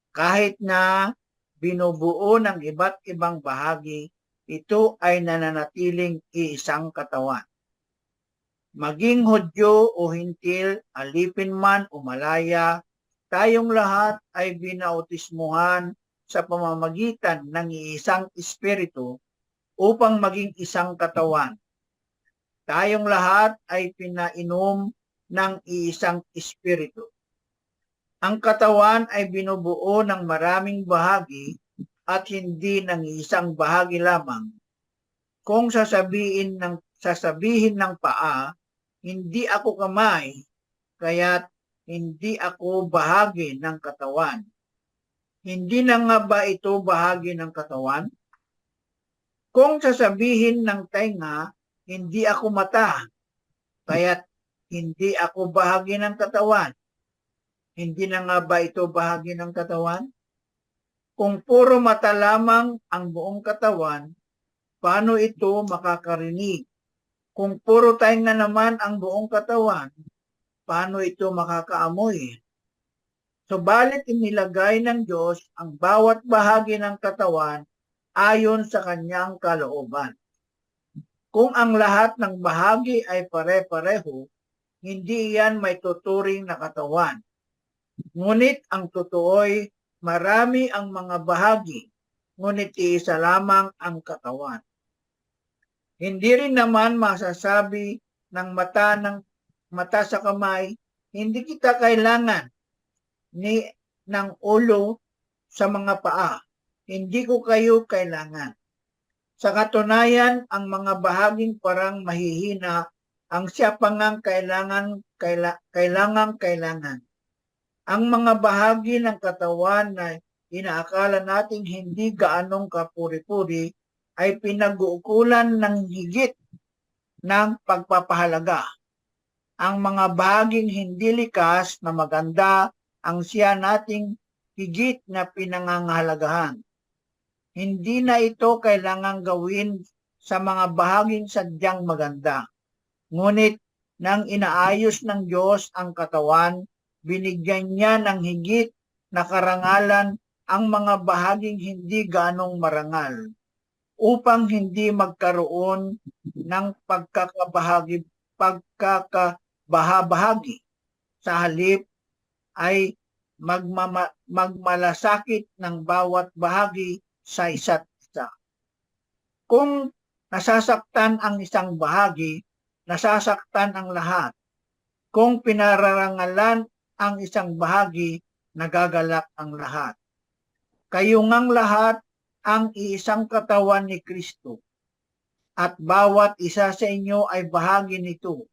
Kahit na binubuo ng iba't ibang bahagi, ito ay nananatiling iisang katawan. Maging Hudyo o Hintil, alipin man o malaya, tayong lahat ay binautismuhan sa pamamagitan ng iisang espiritu upang maging isang katawan. Tayong lahat ay pinainom ng iisang espiritu. Ang katawan ay binubuo ng maraming bahagi at hindi ng isang bahagi lamang. Kung sasabihin ng paa, hindi ako kamay, kaya't hindi ako bahagi ng katawan. Hindi na nga ba ito bahagi ng katawan? Kung sasabihin ng tainga, hindi ako mata, kaya't hindi ako bahagi ng katawan. Hindi na nga ba ito bahagi ng katawan? Kung puro mata lamang ang buong katawan, paano ito makakarinig? Kung puro tainga naman ang buong katawan, paano ito makakaamoy? Subalit inilagay ng Diyos ang bawat bahagi ng katawan ayon sa kanyang kalooban. Kung ang lahat ng bahagi ay pare-pareho, hindi yan may tuturing na katawan. Ngunit ang totoo'y marami ang mga bahagi, ngunit iisa lamang ang katawan. Hindi rin naman masasabi ng mata sa kamay, hindi kita kailangan ng ulo sa mga paa. Hindi ko kayo kailangan. Sa katunayan, ang mga bahaging parang mahihina, ang siya pangang kailangan. Ang mga bahagi ng katawan na inaakala nating hindi gaanong kapuri-puri ay pinag-uukulan ng higit ng pagpapahalaga. Ang mga bahaging hindi likas na maganda ang siya nating higit na pinangangahalagahan. Hindi na ito kailangang gawin sa mga bahaging sadyang maganda. Ngunit nang inaayos ng Diyos ang katawan, binigyan niya ng higit na karangalan ang mga bahaging hindi ganong marangal upang hindi magkaroon ng pagkakabahabahagi. Sa halip ay magmalasakit ng bawat bahagi sa isa't isa. Kung nasasaktan ang isang bahagi, nasasaktan ang lahat. Kung pinararangalan ang isang bahagi, nagagalak ang lahat. Kayo ngang lahat ang iisang katawan ni Kristo, at bawat isa sa inyo ay bahagi nito.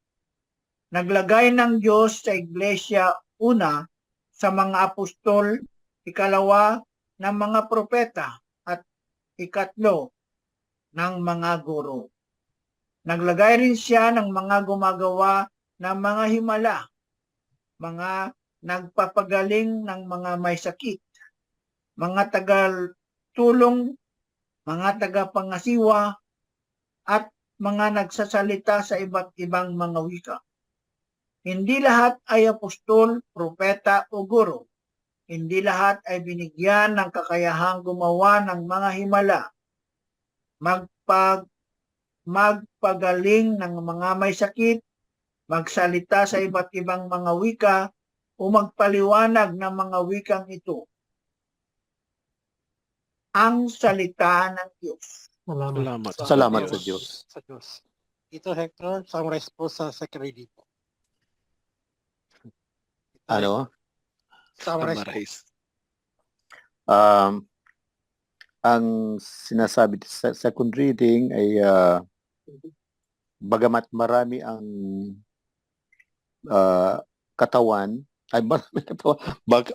Naglagay ng Diyos sa iglesia una sa mga apostol, ikalawa ng mga propeta, at ikatlo ng mga guro. Naglagay rin siya ng mga gumagawa ng mga himala, mga nagpapagaling ng mga may sakit, mga tagatulong, mga tagapangasiwa, at mga nagsasalita sa iba't ibang mga wika. Hindi lahat ay apostol, propeta o guro. Hindi lahat ay binigyan ng kakayahang gumawa ng mga himala, magpagaling ng mga may sakit, magsalita sa iba't ibang mga wika, o magpaliwanag ng mga wikang ito. Ang salita ng Diyos. Salamat. Salamat sa Diyos. Sa Diyos. Ito, Hector, summarize po sa second reading po. Ano? Summarize po. Summarize. Ang sinasabi sa second reading ay bagamat marami ang katawan, ay marami katawan,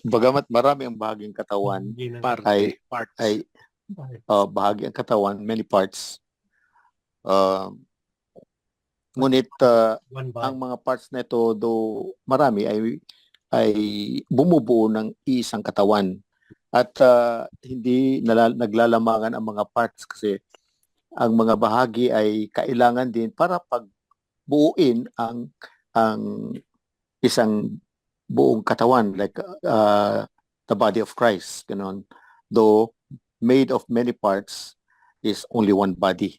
bagamat marami ang bahaging katawan, Parts. ay bahagi ang katawan, many parts. Ngunit ang mga parts na ito, though marami, ay bumubuo ng isang katawan. At hindi naglalamangan ang mga parts kasi ang mga bahagi ay kailangan din para pagbuuin ang isang buong katawan, like the body of Christ. Ganon. Though made of many parts is only one body.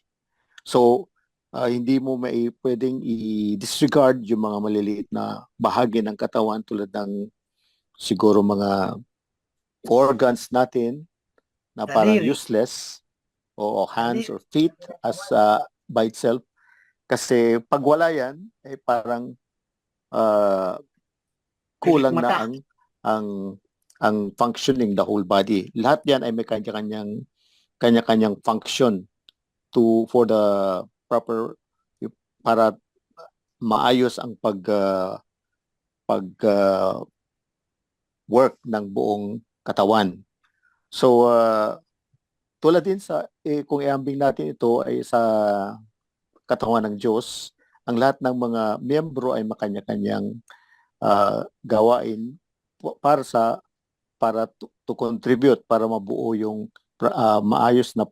So hindi mo pwedeng i-disregard yung mga maliliit na bahagi ng katawan tulad ng siguro mga organs natin na parang Daliri. useless, o hands or feet as by itself, kasi pag wala yan ay parang kulang na ang functioning the whole body. Lahat yan ay may kanya-kanyang function for the proper, para maayos ang work ng buong katawan. So tulad din sa kung iambing natin ito ay sa katawan ng Diyos, ang lahat ng mga miyembro ay makanya-kanyang gawain para to contribute, para mabuo yung maayos na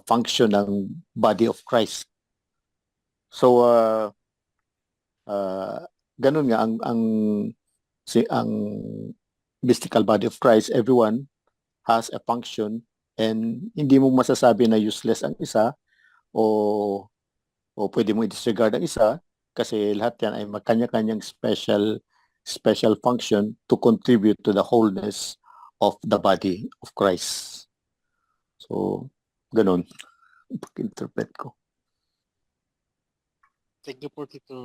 function ng body of Christ. So ganun nga ang mystical body of Christ. Everyone has a function And hindi mo masasabi na useless ang isa o pwede mo i-disregard ang isa kasi lahat yan ay magkanya-kanyang special function to contribute to the wholeness of the body of Christ. So, ganun. Pag-interpret ko. Thank you po Tito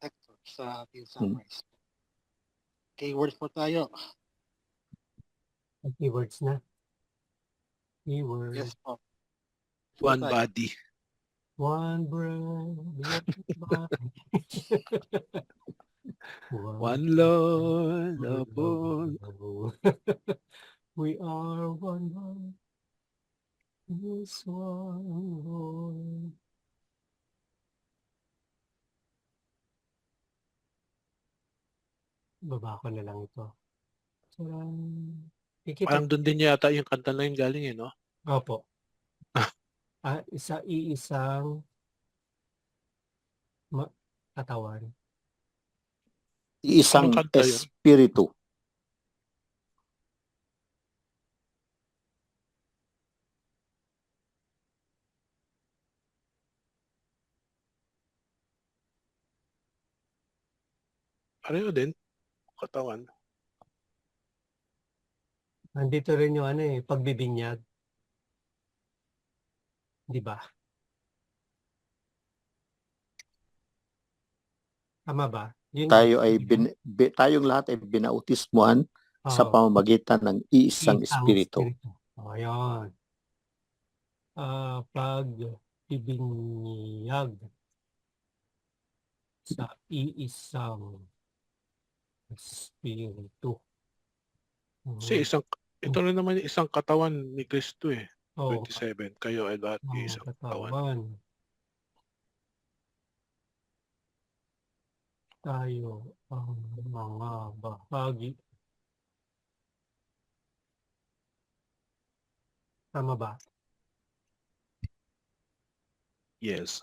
Hector sa ating summarize. Keywords po tayo. Keywords na. Keywords. Yes po. One body. One breath. One Lord upon. We are one Lord. This one Lord. Baba ko na lang ito. Parang doon din yata yung kanta na yun galing no? Opo. Iisang katawan. Isang Anong kanta yun? espiritu. Pareho din. Katawan. Nandito rin yung pagbibinyag. Di ba? Tama ba? Tayong lahat ay binautismuhan sa pamamagitan ng iisang espiritu. Ayan. Pagbibinyag sa iisang espiritu. Kasi ito rin naman yung isang katawan ni Kristo 27. Kayo ay lahat Oh, isang katawan. Tayo ang mga bahagi. Tama ba? Yes.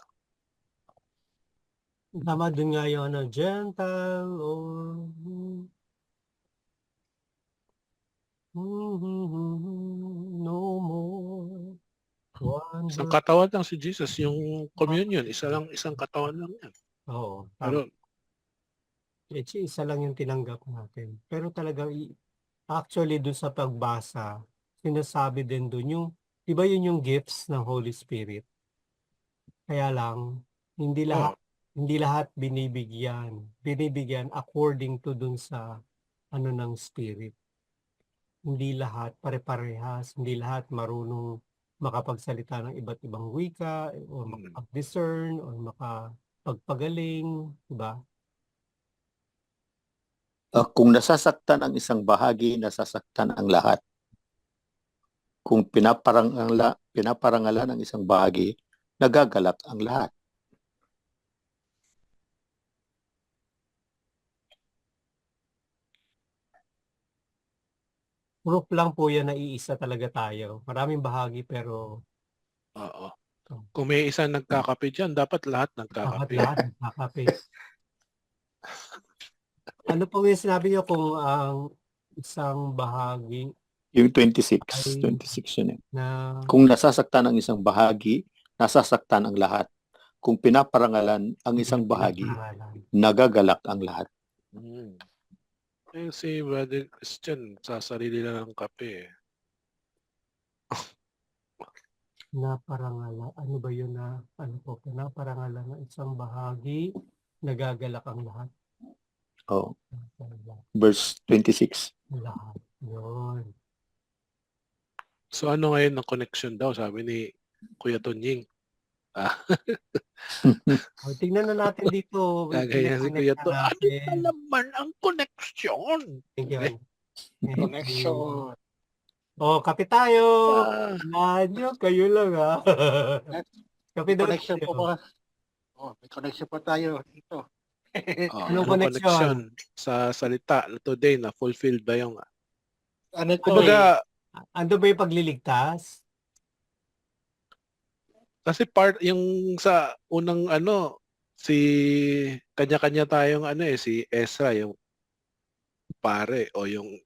Tama din nga yung Gentile or no more. Isang katawan lang si Jesus. Yung communion, isang katawan lang yan. Oo. Pero isa lang yung tinanggap natin. Pero talagang actually dun sa pagbasa, sinasabi din dun yung, di ba yun yung gifts ng Holy Spirit? Kaya lang, hindi lahat binibigyan. Binibigyan according to dun sa ng Spirit. Hindi lahat pare-parehas, hindi lahat marunong makapagsalita ng iba't ibang wika o makapag-discern o makapagpagaling, di ba? Kung nasasaktan ang isang bahagi, nasasaktan ang lahat. Kung pinaparangalan ang isang bahagi, nagagalak ang lahat. Proof lang po yan na iisa talaga tayo. Maraming bahagi pero oo. Kung may isang nagkakape dyan, dapat lahat nagkakape. dapat lahat nagkakape. Ano po yung sinabi niyo kung ang isang bahagi Yung 26 yun na Kung nasasaktan ang isang bahagi, nasasaktan ang lahat. Kung pinaparangalan ang isang bahagi, nagagalak ang lahat. Si Brother Christian, sa sarili lang ng kape. naparangalan, ano ba yun naparangalan ng isang bahagi, nagagalak ang lahat. Oh. Verse 26. Lahat. Yun. So ano ngayon ang connection daw, sabi ni Kuya Tonying? Tingnan na natin dito. Gagaya si Kuya To. Ano na naman ang connection? Thank you. Connection. Kape tayo. Nanyo, kayo lang Kape daw Connection po ba? May connection po tayo dito. Anong connection? Sa salita today na fulfilled ba yung ano to? Kumbaga, ando ba yung pagliligtas? kasi part yung sa unang si kanya-kanya tayong si Ezra yung pare o yung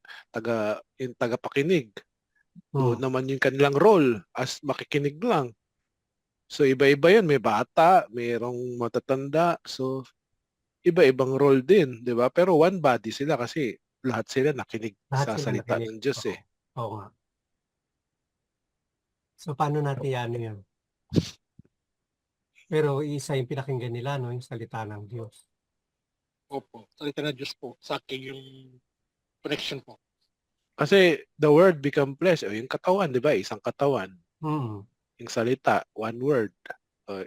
tagapakinig. Doon Hmm. naman yung kanilang role as makikinig lang. So iba-iba yun. May bata, mayroong matatanda. So iba-ibang role din, di ba? Pero one body sila kasi lahat sila nakinig Lahat sa sila salita nakinig. ng Diyos Oo. eh. Oo nga. So, paano natin ano yun? Pero isa yung pinakinggan nila, no? Yung salita ng Diyos. Opo. Salita ng Diyos po. Sa akin yung connection po. Kasi the word become flesh. O yung katawan, di ba? Isang katawan. Hmm. Yung salita, one word. O,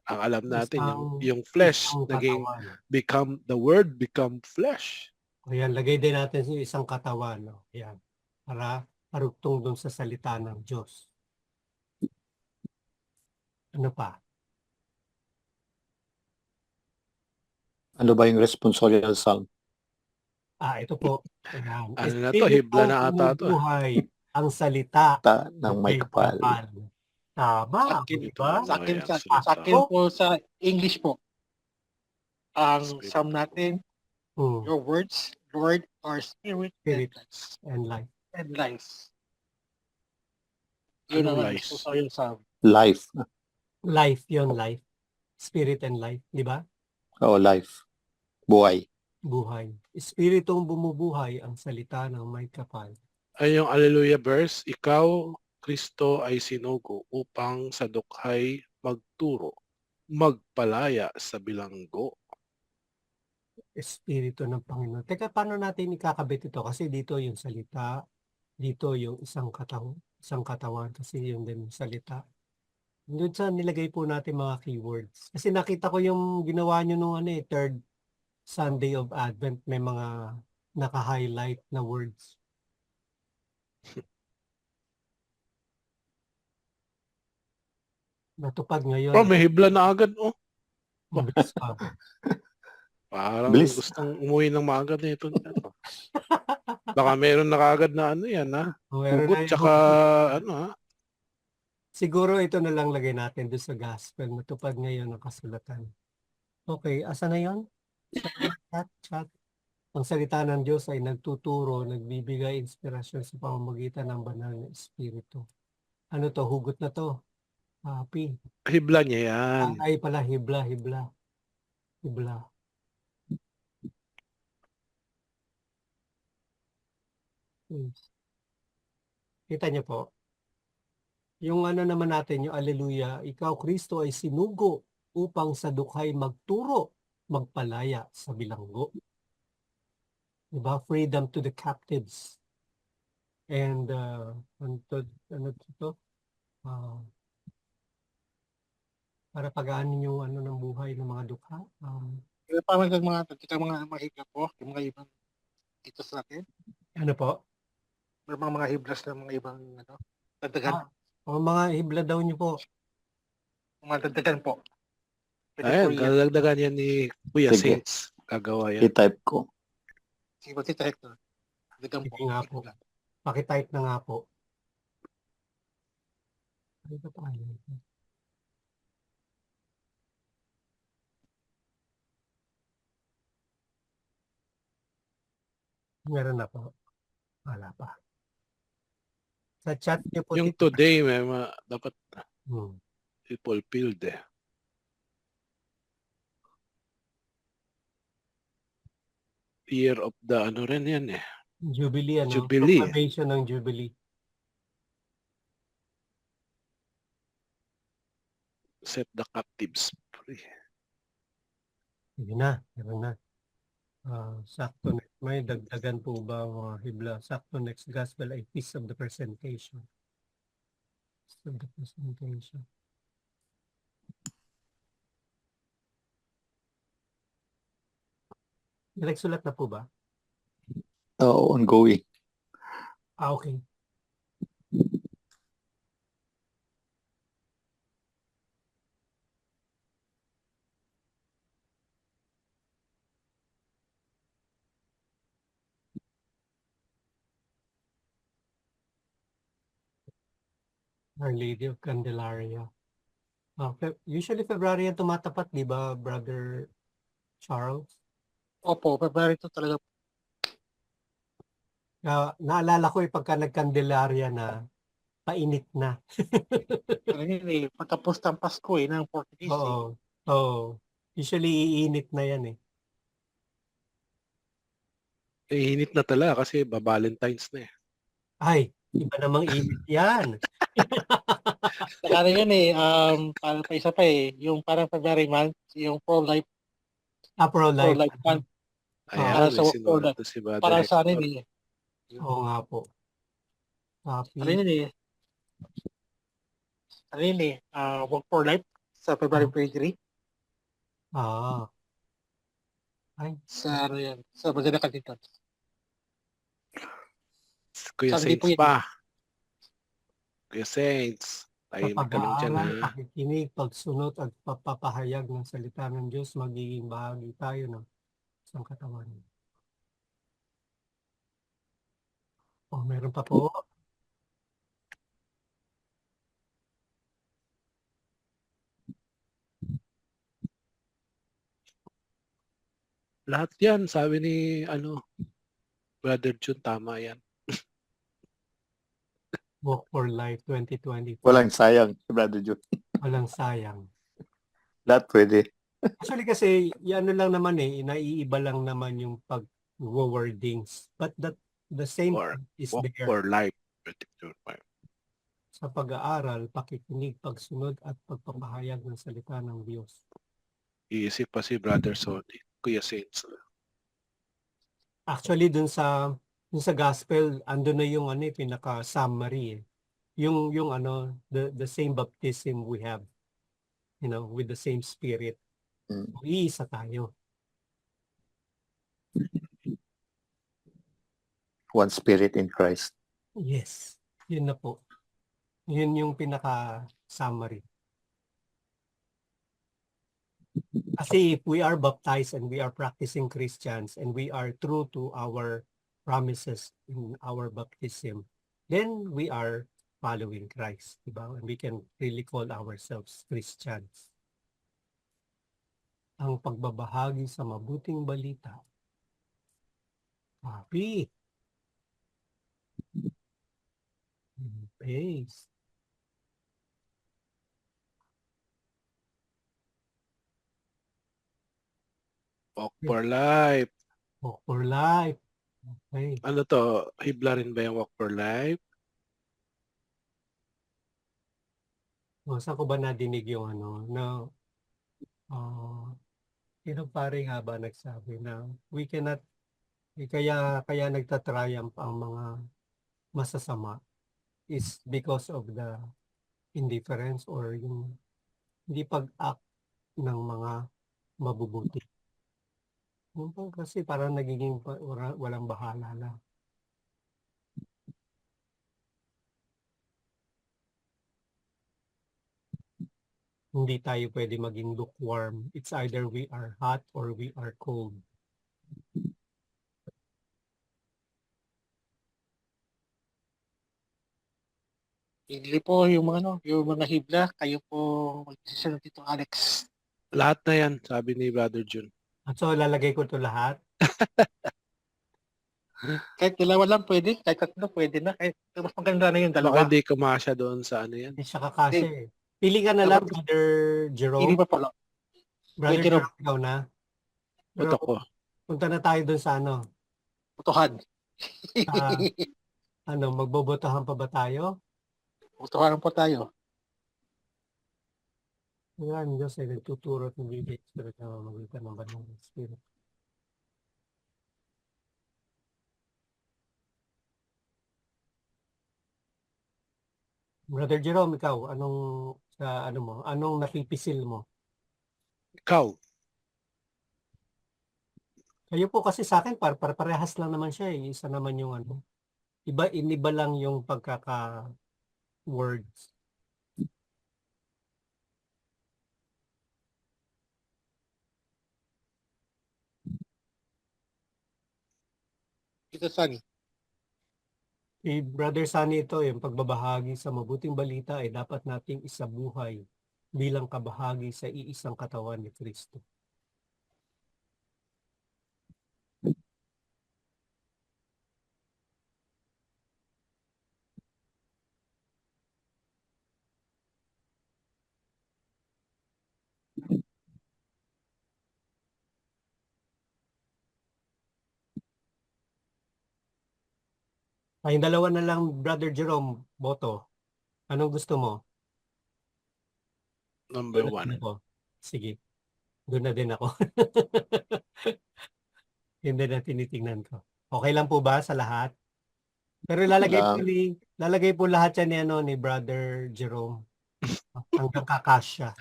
ang alam natin, Isang, yung flesh, isang naging katawan. the word become flesh. Ayan, lagay din natin yung isang katawan. No? Ayan. Para parugtong dun sa salita ng Diyos. Ano pa? Ano ba yung responsorial psalm? Ito po. Ayan. Ano na to? Hibla Espiritong na ata to. bumubuhay ang salita Ng ng may may kapal. kapal. Sa Tama, akin, di Ito ba? mo sa akin, yung sa salita. akin po sa English po. Ang Spirit. Psalm natin, Hmm. your words, Lord, are spirit, Spirit. and And life. life. Yun Anong ang lies? gusto sa yung Psalm. Life. Life yon life. Spirit and life. Di ba? O life. Buhay. Buhay. Espiritong bumubuhay ang salita ng may kapal. Ay yung Alleluia verse, ikaw, Kristo ay sinugo upang sa dukhay magturo, magpalaya sa bilanggo. Espiritu ng Panginoon. Teka, paano natin ikakabit ito? Kasi dito yung salita, dito yung isang katawan, kasi yung din yung salita. Doon sa nilagay po natin mga keywords. Kasi nakita ko yung ginawa nyo nung third Sunday of Advent, may mga naka-highlight na words. Natupad ngayon. Oh, may hibla na agad. Oh, Mabilis pa. parang Bilis. gustong umuwi ng maaga nito. Baka meron na kaagad na ano yan, ha? Meron Hugot na tsaka yung- ano, ha? Siguro ito na lang lagay natin doon sa gospel. Natupad ngayon ang kasulatan. Okay, asa na yon? Chat. Ang salita ng Diyos ay nagtuturo, nagbibigay inspirasyon sa pamamagitan ng banal na Espiritu. Ano to? Hugot na to. Happy. Hibla niya yan. Ay pala, hibla. Kita niyo po. Yung ano naman natin, yung Alleluia, ikaw Kristo ay sinugo upang sa dukhay magturo, magpalaya sa bilanggo. Diba? Freedom to the captives. And ano to? Para pagaanin yung ano ng buhay ng mga dukha. Kaya parang mga mahigla po, yung mga ibang dito sa atin. Ano po? May mga hiblas ng mga ibang dagdagan. O mga hibla daw niyo po. Mga dagdagan po. Pwede po Ayan, yan. kadagdagan yan ni Kuya Sige. Saints. Gagawa yan. I-type ko. Sige po, Tita Hector. Dagdagan po. Sige nga po. Pakitype na nga po. Ano ba tayo? Meron na po. Wala pa. Sa chat niyo po. Yung today, may dapat Hmm. fulfilled eh. Year of the ano rin yan eh. Jubilee, ano? Jubilee. Proclamation ng Jubilee. Set the captives free. Yun na. Meron na. Sakto. May dagdagan po ba mga hibla? Sakto next gospel ay Feast of the Presentation. Feast of the Presentation. Nagsulat na po ba? Ongoing. Okay. Our Lady of Candelaria. Usually February yan tumatapat, di ba, Brother Charles? Opo, February to talaga. Naalala ko pagka nagkandelarya na, painit na. Ano yun eh, pagkapos ng Pasko eh, ng 40 days eh. Oo. Oo. Usually, iinit na yan eh. Init na talaga kasi ba-Valentine's na eh. Ay, iba namang init yan. Saka ano yun eh, parang pa isa pa eh, yung parang February month, yung pro-life Pro-life. month, Ayan, sa may work sinulat pro-life. to si Brother Para sa ano Hector. yun eh, Oo nga po. ano Happy. yun eh, work for life sa February 23 Ah. Ay, sa ano yan, sa Bagay na Katitan. Kuya Sabi po Saints yun. pa. Kuya Saints. sa Tahimik ka lang dyan pag-aaral, ha. pakikinig, pagsunod at pagpapahayag ng salita ng Diyos, magiging bahagi tayo ng isang katawan. Oh, meron pa po. Lahat yan, sabi ni Brother Jun, tama yan. Walk for Life 2024. Walang sayang, Brother Joe. Walang sayang. Lahat pwede. Actually kasi, yan lang naman eh, naiiba lang naman yung pag-wordings. But the same Or is Walk there. for Life 2025. Sa pag-aaral, pakikinig, pagsunod at pagpapahayag ng salita ng Diyos. Iisip pa si Brother Sonny. Kuya Saints. Actually, dun sa gospel, ando na yung pinaka-summary eh. Yung the same baptism we have, with the same spirit. Iisa tayo. One spirit in Christ. Yes. Yun na po. Yun yung pinaka-summary. Kasi if we are baptized and we are practicing Christians and we are true to our promises in our baptism, then we are following Christ, diba? And we can really call ourselves Christians. Ang pagbabahagi sa mabuting balita. Happy. Peace. Walk for Life. Walk for Life. Okay. Ano to? Hibla rin ba yung Walk for Life? Saan ko ba nadinig yung yung pare nga ba nagsabi na we cannot, kaya nagtatriumph ang mga masasama is because of the indifference or yung hindi pag-act ng mga mabubuti. Kasi parang nagiging walang bahala na. Hindi tayo pwede maging lukewarm. It's either we are hot or we are cold. Hindi po yung mga hibla, kayo po mag-decision dito, Alex. Lahat na yan, sabi ni Brother Jun. At so lalagay ko to lahat. Kahit dalawa lang pwede, kahit tatlo pwede na, kahit mas maganda na yung Baka dalawa. hindi kumasya doon sa ano yan. Hindi siya kakasya eh. Pili ka na lang, Brother Hindi Jerome. pa pala. Brother Wait, Jerome. Jerome, ikaw na. Ito ko. Punta na tayo dun sa Botohan. magbobotohan pa ba tayo? Botohan po tayo. Yan, Diyos ay nagtuturo at nagbibigay Spirit na mamagitan ng banal na Spirit. Brother Jerome, ikaw, anong napipisil mo? Ikaw. Kayo po kasi sa akin, parehas lang naman siya eh. Isa naman yung iniba lang yung pagkaka-words. Ito, Sunny. Brother Sunny, ito yung pagbabahagi sa mabuting balita ay dapat nating isabuhay bilang kabahagi sa iisang katawan ni Kristo. Tayong dalawa na lang, Brother Jerome, boto. Anong gusto mo? Number Doon na din 1. ako. Sige. Doon na din ako. Hindi na tinitingnan ko. Okay lang po ba sa lahat? Pero lalagay po lahat yan ni, ni Brother Jerome. Hanggang kakasya.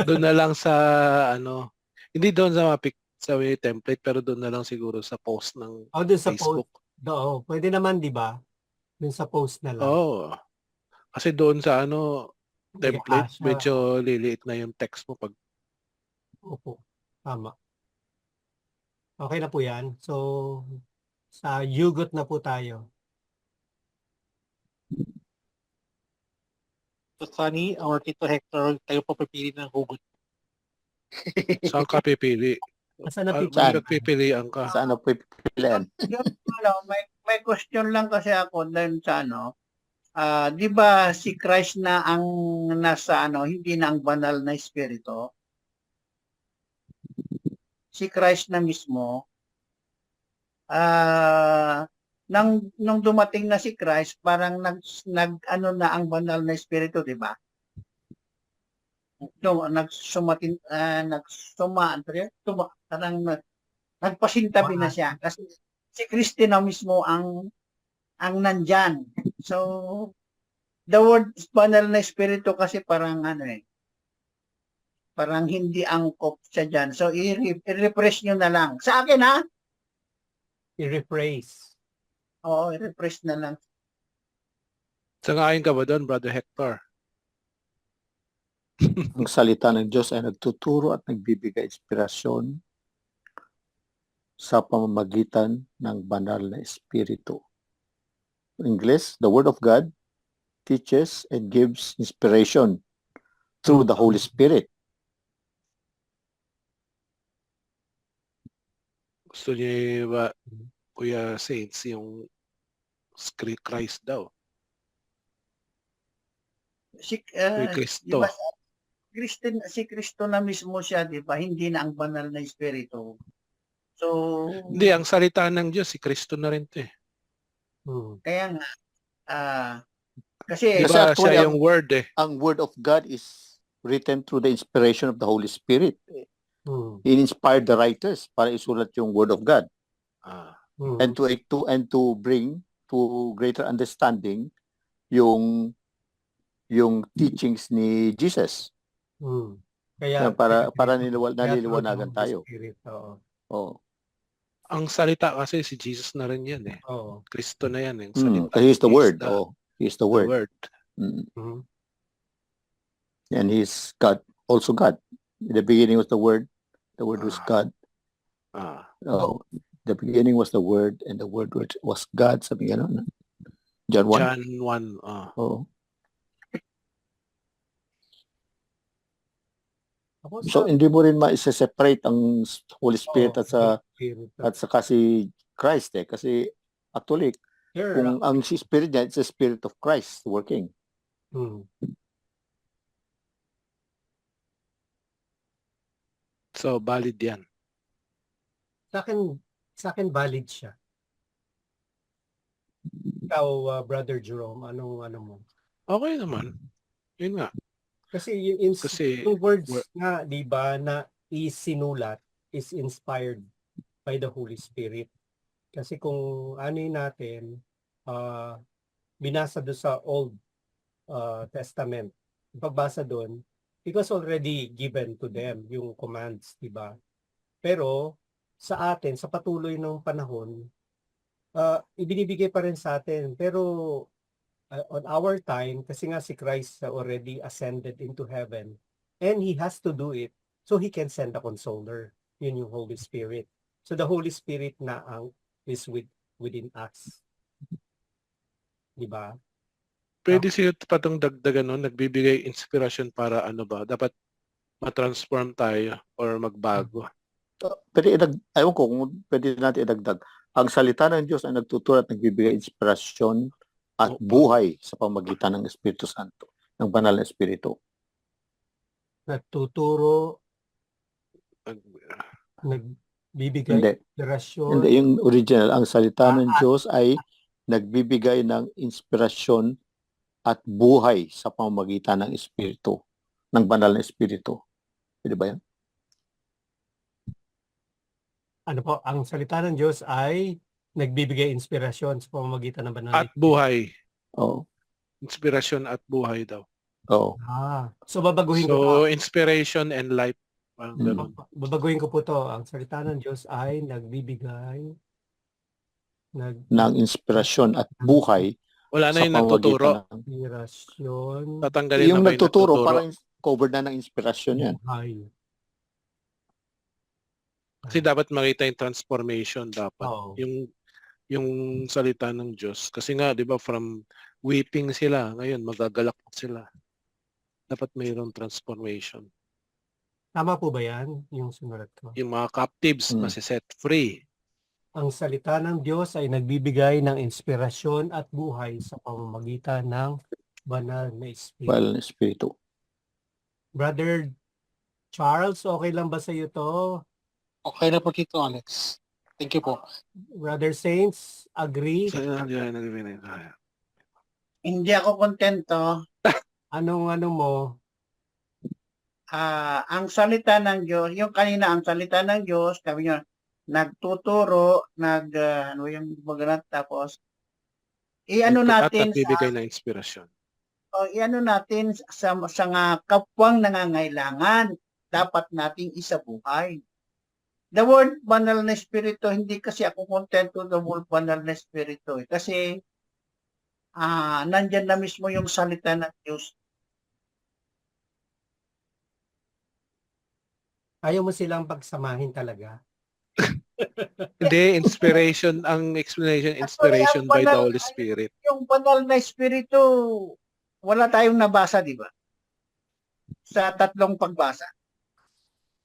Doon na lang sa hindi doon sa sa may template, pero doon na lang siguro sa post ng O doon sa post. Facebook. Oo, pwede naman, di ba? Doon sa post na lang. Oo. Kasi doon sa Hindi template, kakasya. medyo liliit na yung text mo pag Opo, tama. Okay na po yan. So, sa yugot na po tayo. So, Sunny or Tito Hector, tayo po pipili ng hugot. saan ka pipili. Saan na May pipili? pagpipilian ka. Sa ano pipilian? May question lang kasi ako dahil sa di ba si Christ na ang nasa hindi na ang banal na espiritu? Si Christ na mismo, nung dumating na si Christ, parang na ang banal na espiritu, di ba? No, parang nagpasintabi na siya kasi si Kristo na mismo ang nandyan. So, the word banal na espiritu kasi parang parang hindi angkop siya dyan. So, i-refresh nyo na lang. Sa akin, ha? I-rephrase. Oo, i-refresh na lang. Sangayon ka ba doon, Brother Hector? Ang salita ng Diyos ay nagtuturo at nagbibigay inspirasyon sa pamamagitan ng banal na espiritu. In English, the Word of God teaches and gives inspiration through the Holy Spirit. Gusto niyo ba, Kuya Saints, yung Christ daw? Si Kristo. diba, si Kristo na mismo siya, di ba? Hindi na ang banal na espiritu. So, Hindi, ang salita ng Diyos, si Kristo na rin 'to eh. Kaya nga, kasi Di Kasi ba actually, siya yung word eh. ang Word of God is written through the inspiration of the Holy Spirit. He inspired the writers para isulat yung Word of God and to bring to greater understanding yung teachings ni Jesus. Kaya Para naliliwanagan tayo. Oo. Ang salita kasi si Jesus na rin yan eh. Oo. Kristo na yan eh. Salita. He's the He is Word. He's the the Word. word. And He's God, also God. In the beginning was the Word. The Word was God. The beginning was the Word, and the Word was God. Sabi gano'n. John 1. John 1. Oo. So hindi mo rin ma-separate ang Holy Spirit at saka si Christ eh. Kasi actually, kung ang si Spirit niya, it's the Spirit of Christ working. So, valid yan. Sa akin valid siya. Ikaw, Brother Jerome, ano mo? Okay naman. Yun nga. Kasi Kasi yung words nga, di ba, na isinulat is inspired by the Holy Spirit. Kasi kung natin, binasa doon sa Old Testament, pagbasa doon, it was already given to them, yung commands, di ba? Pero sa atin, sa patuloy ng panahon, ibinibigay pa rin sa atin. Pero on our time, kasi nga si Christ already ascended into heaven, and He has to do it so He can send a consoler. Yun yung Holy Spirit. So the Holy Spirit na is within us. Diba? pwede siya patong dagdagan nun, nagbibigay inspirasyon para dapat ma-transform tayo or magbago. Pwede ayaw ko kung pwede natin idagdag. Ang salita ng Diyos ay nagtuturo at nagbibigay inspirasyon at buhay sa pamagitan ng Espiritu Santo, ng banal na Espiritu. Nagtuturo, Bibigay Hindi. inspirasyon. Hindi, yung original. Ang salita ng Ah. Diyos ay nagbibigay ng inspirasyon at buhay sa pamamagitan ng Espiritu, ng banal na Espiritu. Pwede ba yan? Ano po, ang salita ng Diyos ay nagbibigay inspirasyon sa pamamagitan ng banal na At buhay. Oo. Inspirasyon at buhay daw. Oo. So babaguhin ko po. So, inspiration and life. Parang Mm. ganun. Babaguhin ko po to. Ang salita ng Diyos ay nagbibigay Ng inspirasyon at buhay Wala na sa yung nagtuturo. pamamagitan ng... inspirasyon, Tatanggalin Yung na ba yung nagtuturo, nagtuturo? parang covered na ng inspirasyon yan. buhay. Kasi dapat makita yung transformation dapat. Oo. Yung salita ng Diyos. Kasi nga, di ba, from weeping sila, ngayon magagalak sila. Dapat mayroong transformation. Tama po ba yan? Yung sinulat ko. Yung mga captives, masiset free. Ang salita ng Diyos ay nagbibigay ng inspirasyon at buhay sa pamamagitan ng banal na Espiritu. Banal na Espiritu. Brother Charles, okay lang ba sa iyo to? Okay na po Tito Alex. Thank you po. Brother Saints, agree? Hindi ako kontento. Anong ano mo? Ang salita ng Diyos, yung kanina ang salita ng Diyos, sabi niyo, nagtuturo, ano yung baganat, tapos iano natin At bibigay na inspirasyon. iano natin sa mga kapwang nangangailangan, dapat nating isabuhay. The word banal na espiritu, hindi kasi ako kontento the word banal na espiritu. Kasi nandyan na mismo yung salita ng Diyos. Ayaw mo silang pagsamahin talaga? Hindi, inspiration, ang explanation, inspiration by the Holy Spirit. Yung banal na espiritu, wala tayong nabasa, di ba? Sa tatlong pagbasa.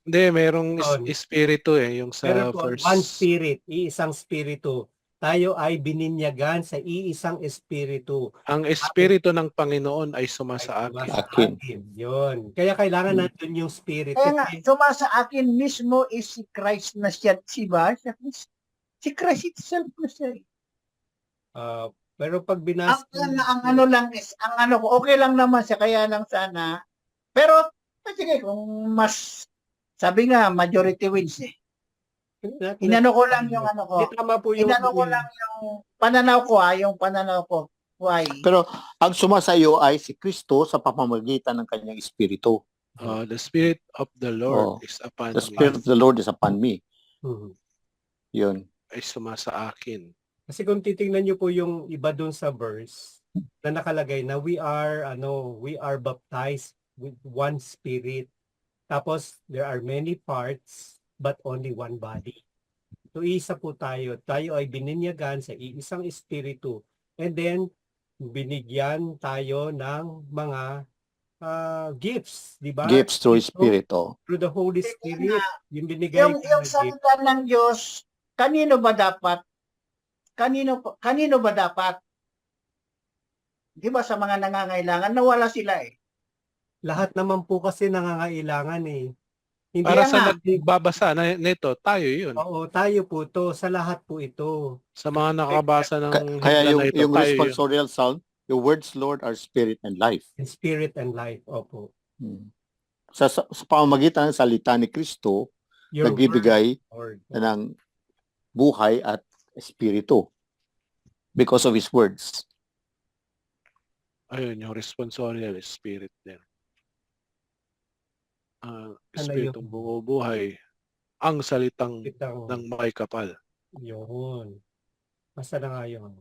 Hindi, merong On. espiritu yung sa Pero po, first. one spirit, iisang spiritu. Tayo ay bininyagan sa iisang espiritu. Ang espiritu ng Panginoon ay sumasa akin. Akin. Yun. Kaya kailangan natin yung spirit. Kaya nga, Kasi sumasa akin mismo is si Christ na siya, si Christ itself na siya. pero pag binasa Ang ano lang is, ang ano ko, okay lang naman siya, kaya lang sana. Pero, sige, kung mas, sabi nga, majority wins eh. Inano ko lang yung ano ko. Tama po yung Inano ko lang yung pananaw ko yung pananaw ko. Why? Pero ang sumasayo ay si Kristo sa pamamagitan ng kanyang Espiritu. The Spirit of the Lord Oh. is upon The Spirit of the Lord is upon me. Mhm. Yun. ay sumasa akin. Kasi kung titingnan niyo po yung iba doon sa verse na nakalagay na we are baptized with one spirit. Tapos there are many parts but only one body. So isa po tayo. Tayo ay bininyagan sa iisang espiritu. And then binigyan tayo ng mga gifts, di ba? Gifts through Spirit. Oh. Through the Holy Spirit. Yung binigay Yung gift. salita ng Diyos, kanino ba dapat? Kanino ba dapat? Di ba sa mga nangangailangan, nawala sila eh. Lahat naman po kasi nangangailangan eh. Hindi Para Kaya sa nga. nagbabasa nito, tayo yun. Oo, tayo po to. Sa lahat po ito. Sa mga nakabasa ng Kaya himla na ito, yung tayo yun. responsorial psalm, your words, Lord, are spirit and life. In spirit and life. Opo. Sa pamamagitan ng salita ni Kristo, Your nagbibigay word, Lord. ng buhay at espiritu because of His words. Ayun, yung responsorial spirit din. Espiritong bumubuhay ang salitang Kitang, ng may kapal. yun. Basta na nga yun.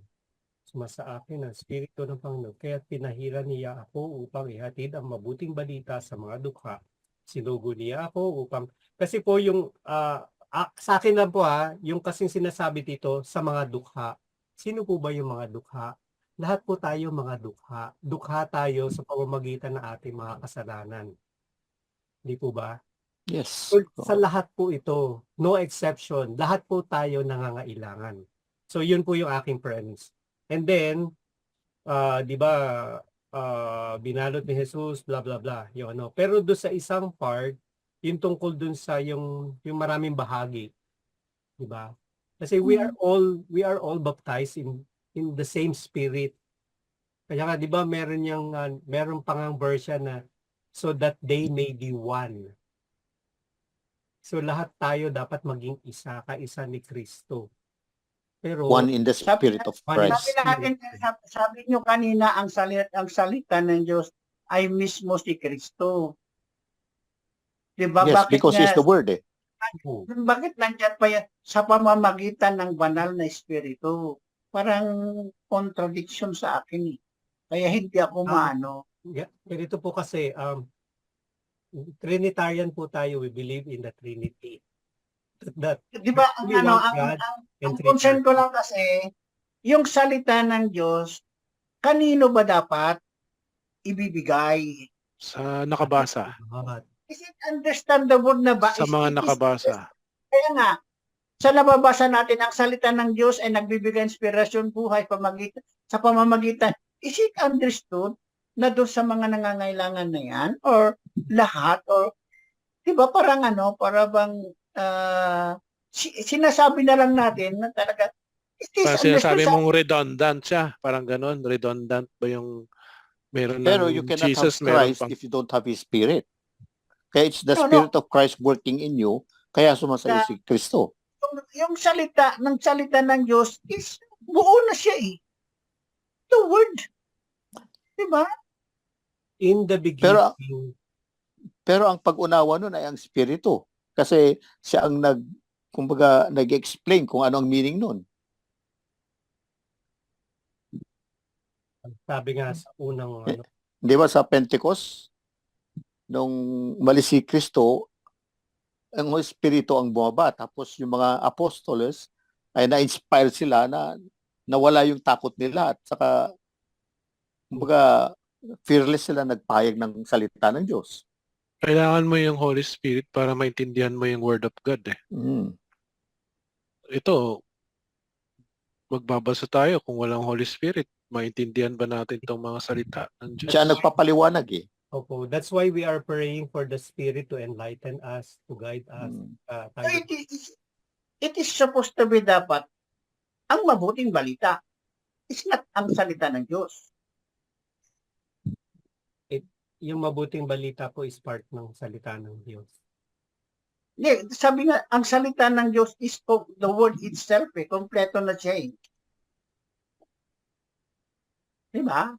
Sumasa akin ang Espiritu ng Panginoon. Kaya pinahira niya ako upang ihatid ang mabuting balita sa mga dukha. Sinugo niya ako upang... Kasi po yung... sa akin lang po yung kasing sinasabi dito sa mga dukha. Sino po ba yung mga dukha? Lahat po tayo mga dukha. Dukha tayo sa pamamagitan ng ating mga kasalanan. Hindi po ba? Yes. So, sa lahat po ito, no exception, lahat po tayo nangangailangan. So yun po yung aking premise. And then, di ba, binalot ni Jesus, blah blah blah, yung ano. Pero doon sa isang part, yung tungkol doon sa yung maraming bahagi. di ba? Kasi we are all baptized in the same spirit. Kaya nga, di ba, meron pang ang version na so that they may be one. So lahat tayo dapat maging isa, kaisa ni Kristo. Pero One in the spirit of One in Christ. Sabi natin, sabi nyo kanina, ang salita ng Diyos ay mismo si Kristo. Diba? Yes, Bakit because He's the Word eh. bakit nandyan pa yan sa pamamagitan ng banal na espiritu? Parang contradiction sa akin eh. Kaya hindi ako maano. ganito po kasi, Trinitarian po tayo, we believe in the Trinity. That Di ba ang we ano, want ang, God ang, and ang three concern ko persons. lang kasi, yung salita ng Diyos, kanino ba dapat ibibigay? Sa nakabasa. Is it understandable na ba? Sa mga nakabasa. Kaya nga, sa nababasa natin, ang salita ng Diyos ay nagbibigay inspirasyon, buhay, sa pamamagitan. Is it understood na doon sa mga nangangailangan na yan? Or lahat? Or, di ba parang ano, para bang sinasabi na lang natin na talaga, it is Parang sinasabi understood. mong redundant siya. Parang ganon. Redundant ba yung meron Pero ng you cannot Jesus, have meron Christ pang... if you don't have His Spirit. Kaya it's the No, no. Spirit of Christ working in you, kaya sumasayo si Kristo. Yung salita ng Diyos is buo na siya eh. The word. Di ba? In the beginning, Pero ang pag-unawa nun ay ang Espiritu. Kasi siya ang nag-explain kung ano ang meaning nun. sabi nga sa unang ano, Di ba sa Pentecost, nung umalis si Kristo, ang Espiritu ang bumaba. Tapos yung mga apostoles ay na-inspire sila na nawala yung takot nila at saka kumbaga fearless sila nagpahayag ng salita ng Diyos. Kailangan mo yung Holy Spirit para maintindihan mo yung Word of God eh. Ito, magbabasa tayo kung walang Holy Spirit. Maintindihan ba natin itong mga salita ng Diyos? Siya ang nagpapaliwanag eh. opo, that's why we are praying for the Spirit to enlighten us, to guide us. Mm. So it is supposed to be dapat ang mabuting balita. It's not ang salita ng Diyos. Yung mabuting balita po is part ng salita ng Diyos. Hindi, sabi nga, ang salita ng Diyos is the word itself eh. Kompleto na siya eh. Di ba?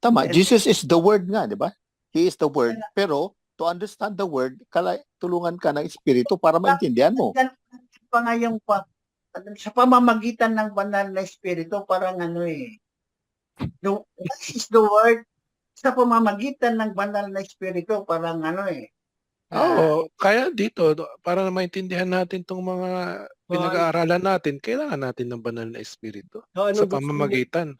Tama, Jesus is the Word nga, di ba? He is the Word. Pero to understand the Word, tulungan ka ng Espiritu para maintindihan mo. Pa nga yung sa pamamagitan ng banal na Espiritu, parang ano eh. This is the word. Sa pamamagitan ng banal na Espiritu, parang ano eh. Oo, kaya dito, para na maintindihan natin itong mga pinag-aaralan natin, kailangan natin ng banal na Espiritu. So, Sa pamamagitan.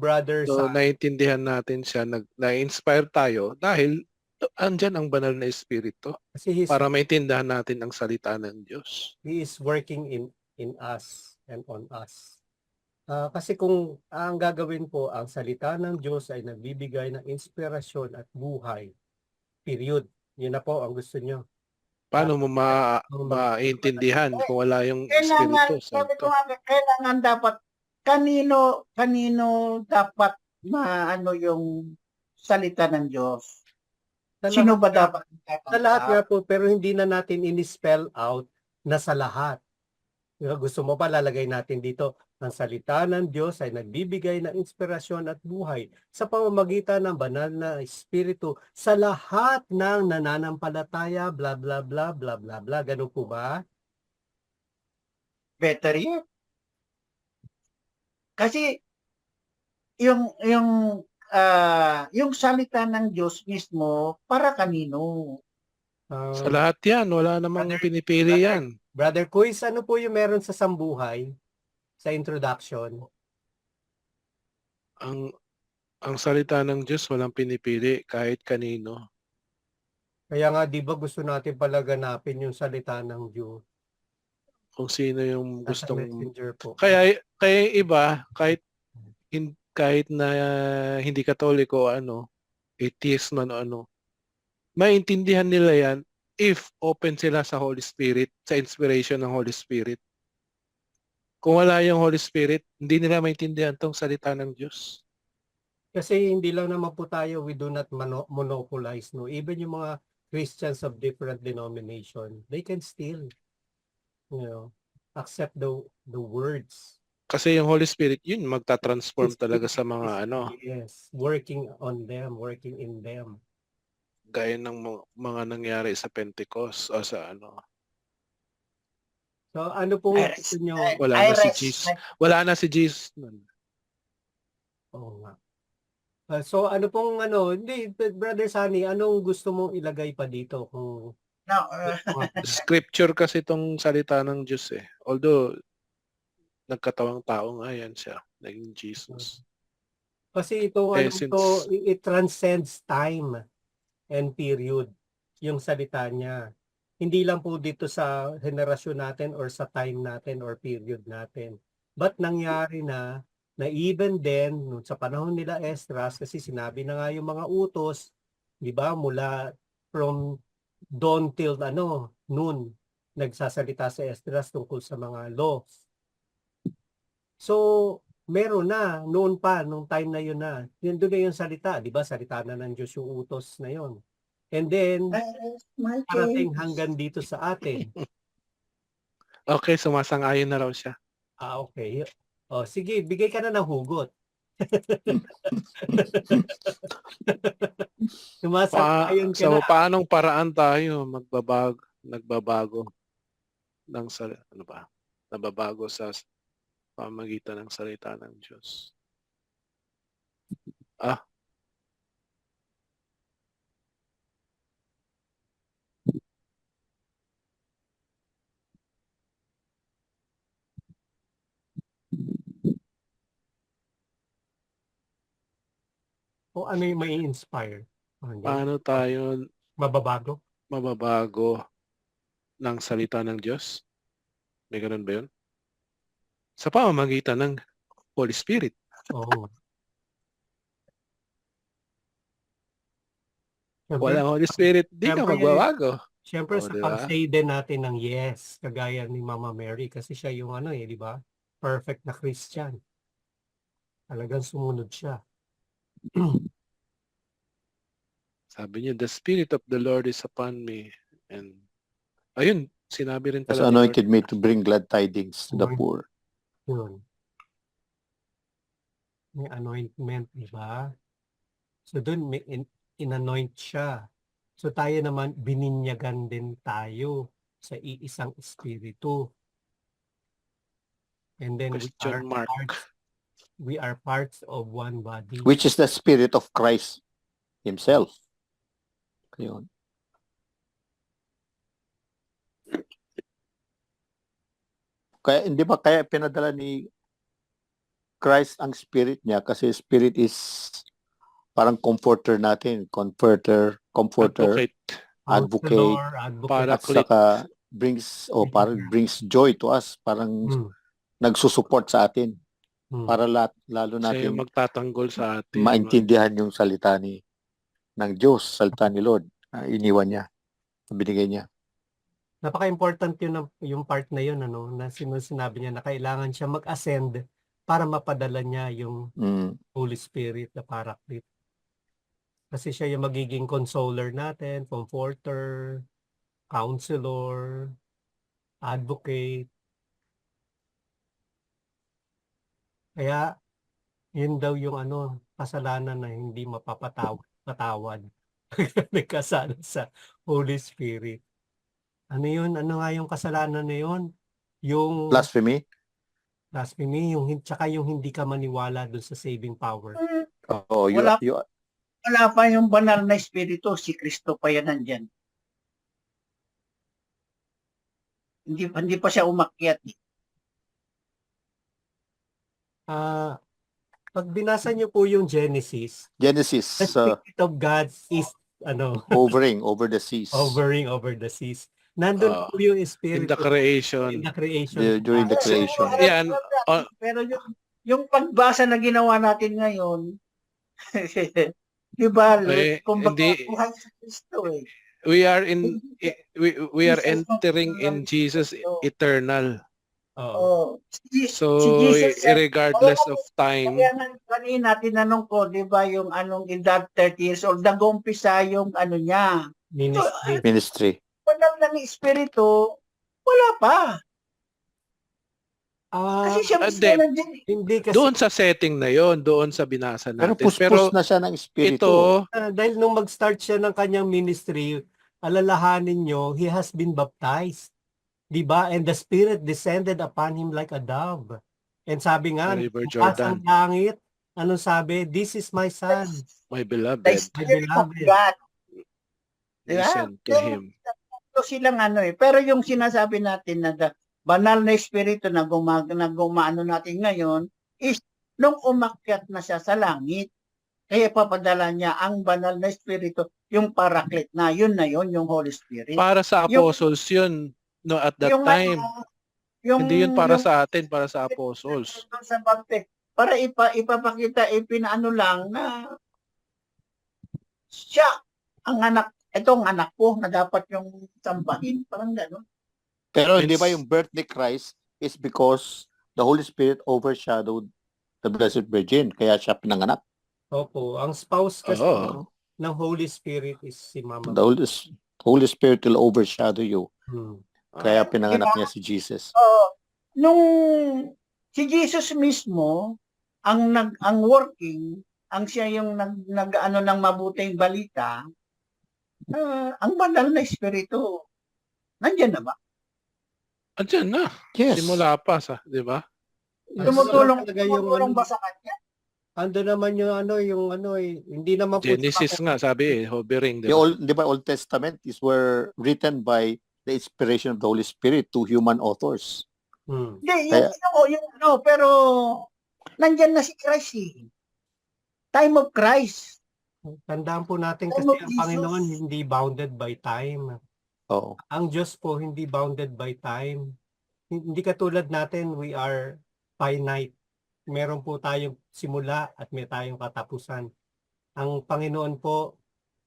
Brother, So, naiintindihan natin siya, na-inspire tayo dahil andyan ang banal na Espiritu kasi para maintindihan natin ang salita ng Diyos. He is working in us and on us. Kasi kung ang gagawin po, ang salita ng Diyos ay nagbibigay ng inspirasyon at buhay. Period. Yun na po ang gusto nyo. Paano mo maintindihan kung wala yung Espiritu Sabi ko Santo? nga, kailangan dapat, kanino dapat maano yung salita ng Diyos? Sino ba dapat? Sa lahat nga po, pero hindi na natin in-spell out na sa lahat. Gusto mo pa lalagay natin dito, ang salita ng Diyos ay nagbibigay ng inspirasyon at buhay sa pamamagitan ng banal na Espiritu sa lahat ng nananampalataya, bla bla bla bla bla bla. Ganun po ba? Better yet. Kasi yung salita ng Diyos mismo para kanino? Sa lahat yan, wala namang pinipili yan. Brother Kuis, ano po yung meron sa sambuhay? Sa introduction? Ang salita ng Diyos walang pinipili kahit kanino. Kaya nga, di ba gusto natin palaganapin yung salita ng Diyos? Kung sino yung Nasa gustong... messenger po. Kaya iba, kahit na hindi katoliko, atheist man o ano, maintindihan nila yan if open sila sa Holy Spirit, sa inspiration ng Holy Spirit. Kung wala yung Holy Spirit, hindi nila maintindihan tong salita ng Diyos. Kasi hindi lang naman po tayo, we do not monopolize, no? Even yung mga Christians of different denomination, they can still, accept the words. Kasi yung Holy Spirit, yun magta-transform talaga sa mga Yes, working on them, working in them. gaya ng mga nangyari sa Pentecost o sa So ano pong I gusto nyo? Wala na si rest Jesus. my- Wala na si Jesus nun. Oo nga. So ano pong hindi, Brother Sunny, anong gusto mong ilagay pa dito kung No, Scripture kasi itong salita ng Diyos eh. Although, nagkatawang tao nga yan siya, naging Jesus. kasi itong Since it transcends time and period, yung salita niya. Hindi lang po dito sa henerasyon natin or sa time natin or period natin. But nangyari na even then, sa panahon nila Esdras, kasi sinabi na nga yung mga utos, di ba, mula from dawn till noon, nagsasalita si Esdras tungkol sa mga laws. So, meron na, noon pa, nung time na yun na. Yun doon na yung salita, di ba? Salita na ng Diyos yung utos na yun. And then, I rest my parating case. hanggang dito sa atin. okay, sumasang-ayon na raw siya. Okay. O, sige, bigay ka na ng hugot. Sumasang-ayon ka So, na. paanong paraan tayo nagbabago ng nababago sa pamagitan ng salita ng Diyos? O ano yung may inspire? Paano tayo Mababago? mababago ng salita ng Diyos? May ganun ba yun? Sa pamamagitan ng Holy Spirit. Oo. Walang Holy Spirit, di ka Siyempre, magbabago. Siyempre sa Diba? pag-say din natin ng yes, kagaya ni Mama Mary, kasi siya yung di ba? Perfect na Christian. Talagang sumunod siya. Sabi niya, the Spirit of the Lord is upon me. And, ayun, sinabi rin Has pala ni Lord. anointed me to bring glad tidings to the poor. Yun. May anointment, di ba? So doon may in-anoint siya. So tayo naman, bininyagan din tayo sa iisang espiritu. And then Question mark. we are parts of one body. Which is the Spirit of Christ Himself. Yun. Kaya, hindi ba kaya pinadala ni Christ ang Spirit niya? Kasi Spirit is parang comforter natin. Comforter, Advocate. advocate, Para at saka brings joy to us. Parang nagsusupport sa atin. Para lalo Siya yung natin magtatanggol sa atin. maintindihan yung salita ng Diyos, salita ni Lord. Iniwan niya, binigay niya. Napaka-important yung part na yun, na sinabi niya na kailangan siya mag-ascend para mapadala niya yung Holy Spirit na Paraclete. Kasi siya yung magiging consoler natin, comforter, counselor, advocate. Kaya, yun daw yung kasalanan na hindi mapapatawad. Nagkasala sa Holy Spirit. Ano yun? Ano nga yung kasalanan na yun? Yung Blasphemy? blasphemy, tsaka yung hindi ka maniwala dun sa saving power. Oh, Wala pa yung banal na espiritu, si Kristo pa yan nandyan. Hindi pa siya umakyat. Pag binasa niyo po yung Genesis, the Spirit of God is hovering over the seas. Hovering over the seas. Nandun po yung Spirit in the creation. During the creation. Yan. Pero yung pagbasa na ginawa natin ngayon, di ba, kumbaga buhay sa Kristo eh. We are in we are Jesus entering in Jesus eternal. Oo. Si So Jesus said, regardless of time, kaya nga kanina tinanong ko, di ba, yung anong edad 30 years old, nag-umpisa yung ano niya. So, Ministry. Ministry. banal ng Espiritu, wala pa. Ah, Kasi siya mismo hindi. nandiyan. hindi kasi doon sa setting na yon, doon sa binasa Pero natin. puspos na siya ng Espiritu. ito, dahil nung mag-start siya ng kanyang ministry, alalahanin nyo, he has been baptized. 'Di ba? And the Spirit descended upon him like a dove. And sabi nga, River bukas ang Jordan, langit, anong sabi? This is my son. my The beloved, Spirit of beloved. God. Di ba? listen to him. Ito silang ano eh. Pero yung sinasabi natin na banal na Espiritu na gumaano natin ngayon is nung umakyat na siya sa langit. Kaya papadala niya ang banal na Espiritu, yung Paraclete na yun, yung Holy Spirit. Para sa Yung- apostles yun, no, at that yung time. Hindi yun para yung- sa atin, para sa apostles. sa baptism, para ipapakita, ipinaano lang na siya ang anak, itong anak ko na dapat yung sambahin, parang gano'n. Pero hindi ba It's- yung birth ni Christ is because the Holy Spirit overshadowed the Blessed Virgin, kaya siya pinanganak. Opo, ang spouse kasi Oo. ng Holy Spirit is si Mama. The Holy Spirit will overshadow you, Hmm. kaya pinanganak niya si Jesus. Nung si Jesus mismo ang working, ang siya yung nag-ano ng mabuting balita, ang banal na Espiritu nandiyan na ba? Andiyan na. Yes. Simula pa sa, di ba? Tumutulong talaga yung ba sa kanya? ando naman yung hindi naman po Genesis nga, sabi hovering, di The ba? Old, di ba, Old Testament is were written by the inspiration of the Holy Spirit to human authors. Hmm. Hindi, Kaya- pero nandiyan na si Christ eh. Time of Christ. Tandaan po natin Oh, kasi ang Jesus. Panginoon hindi bounded by time. Oh. Ang Diyos po hindi bounded by time. Hindi katulad natin, we are finite. Meron po tayong simula at may tayong katapusan. Ang Panginoon po,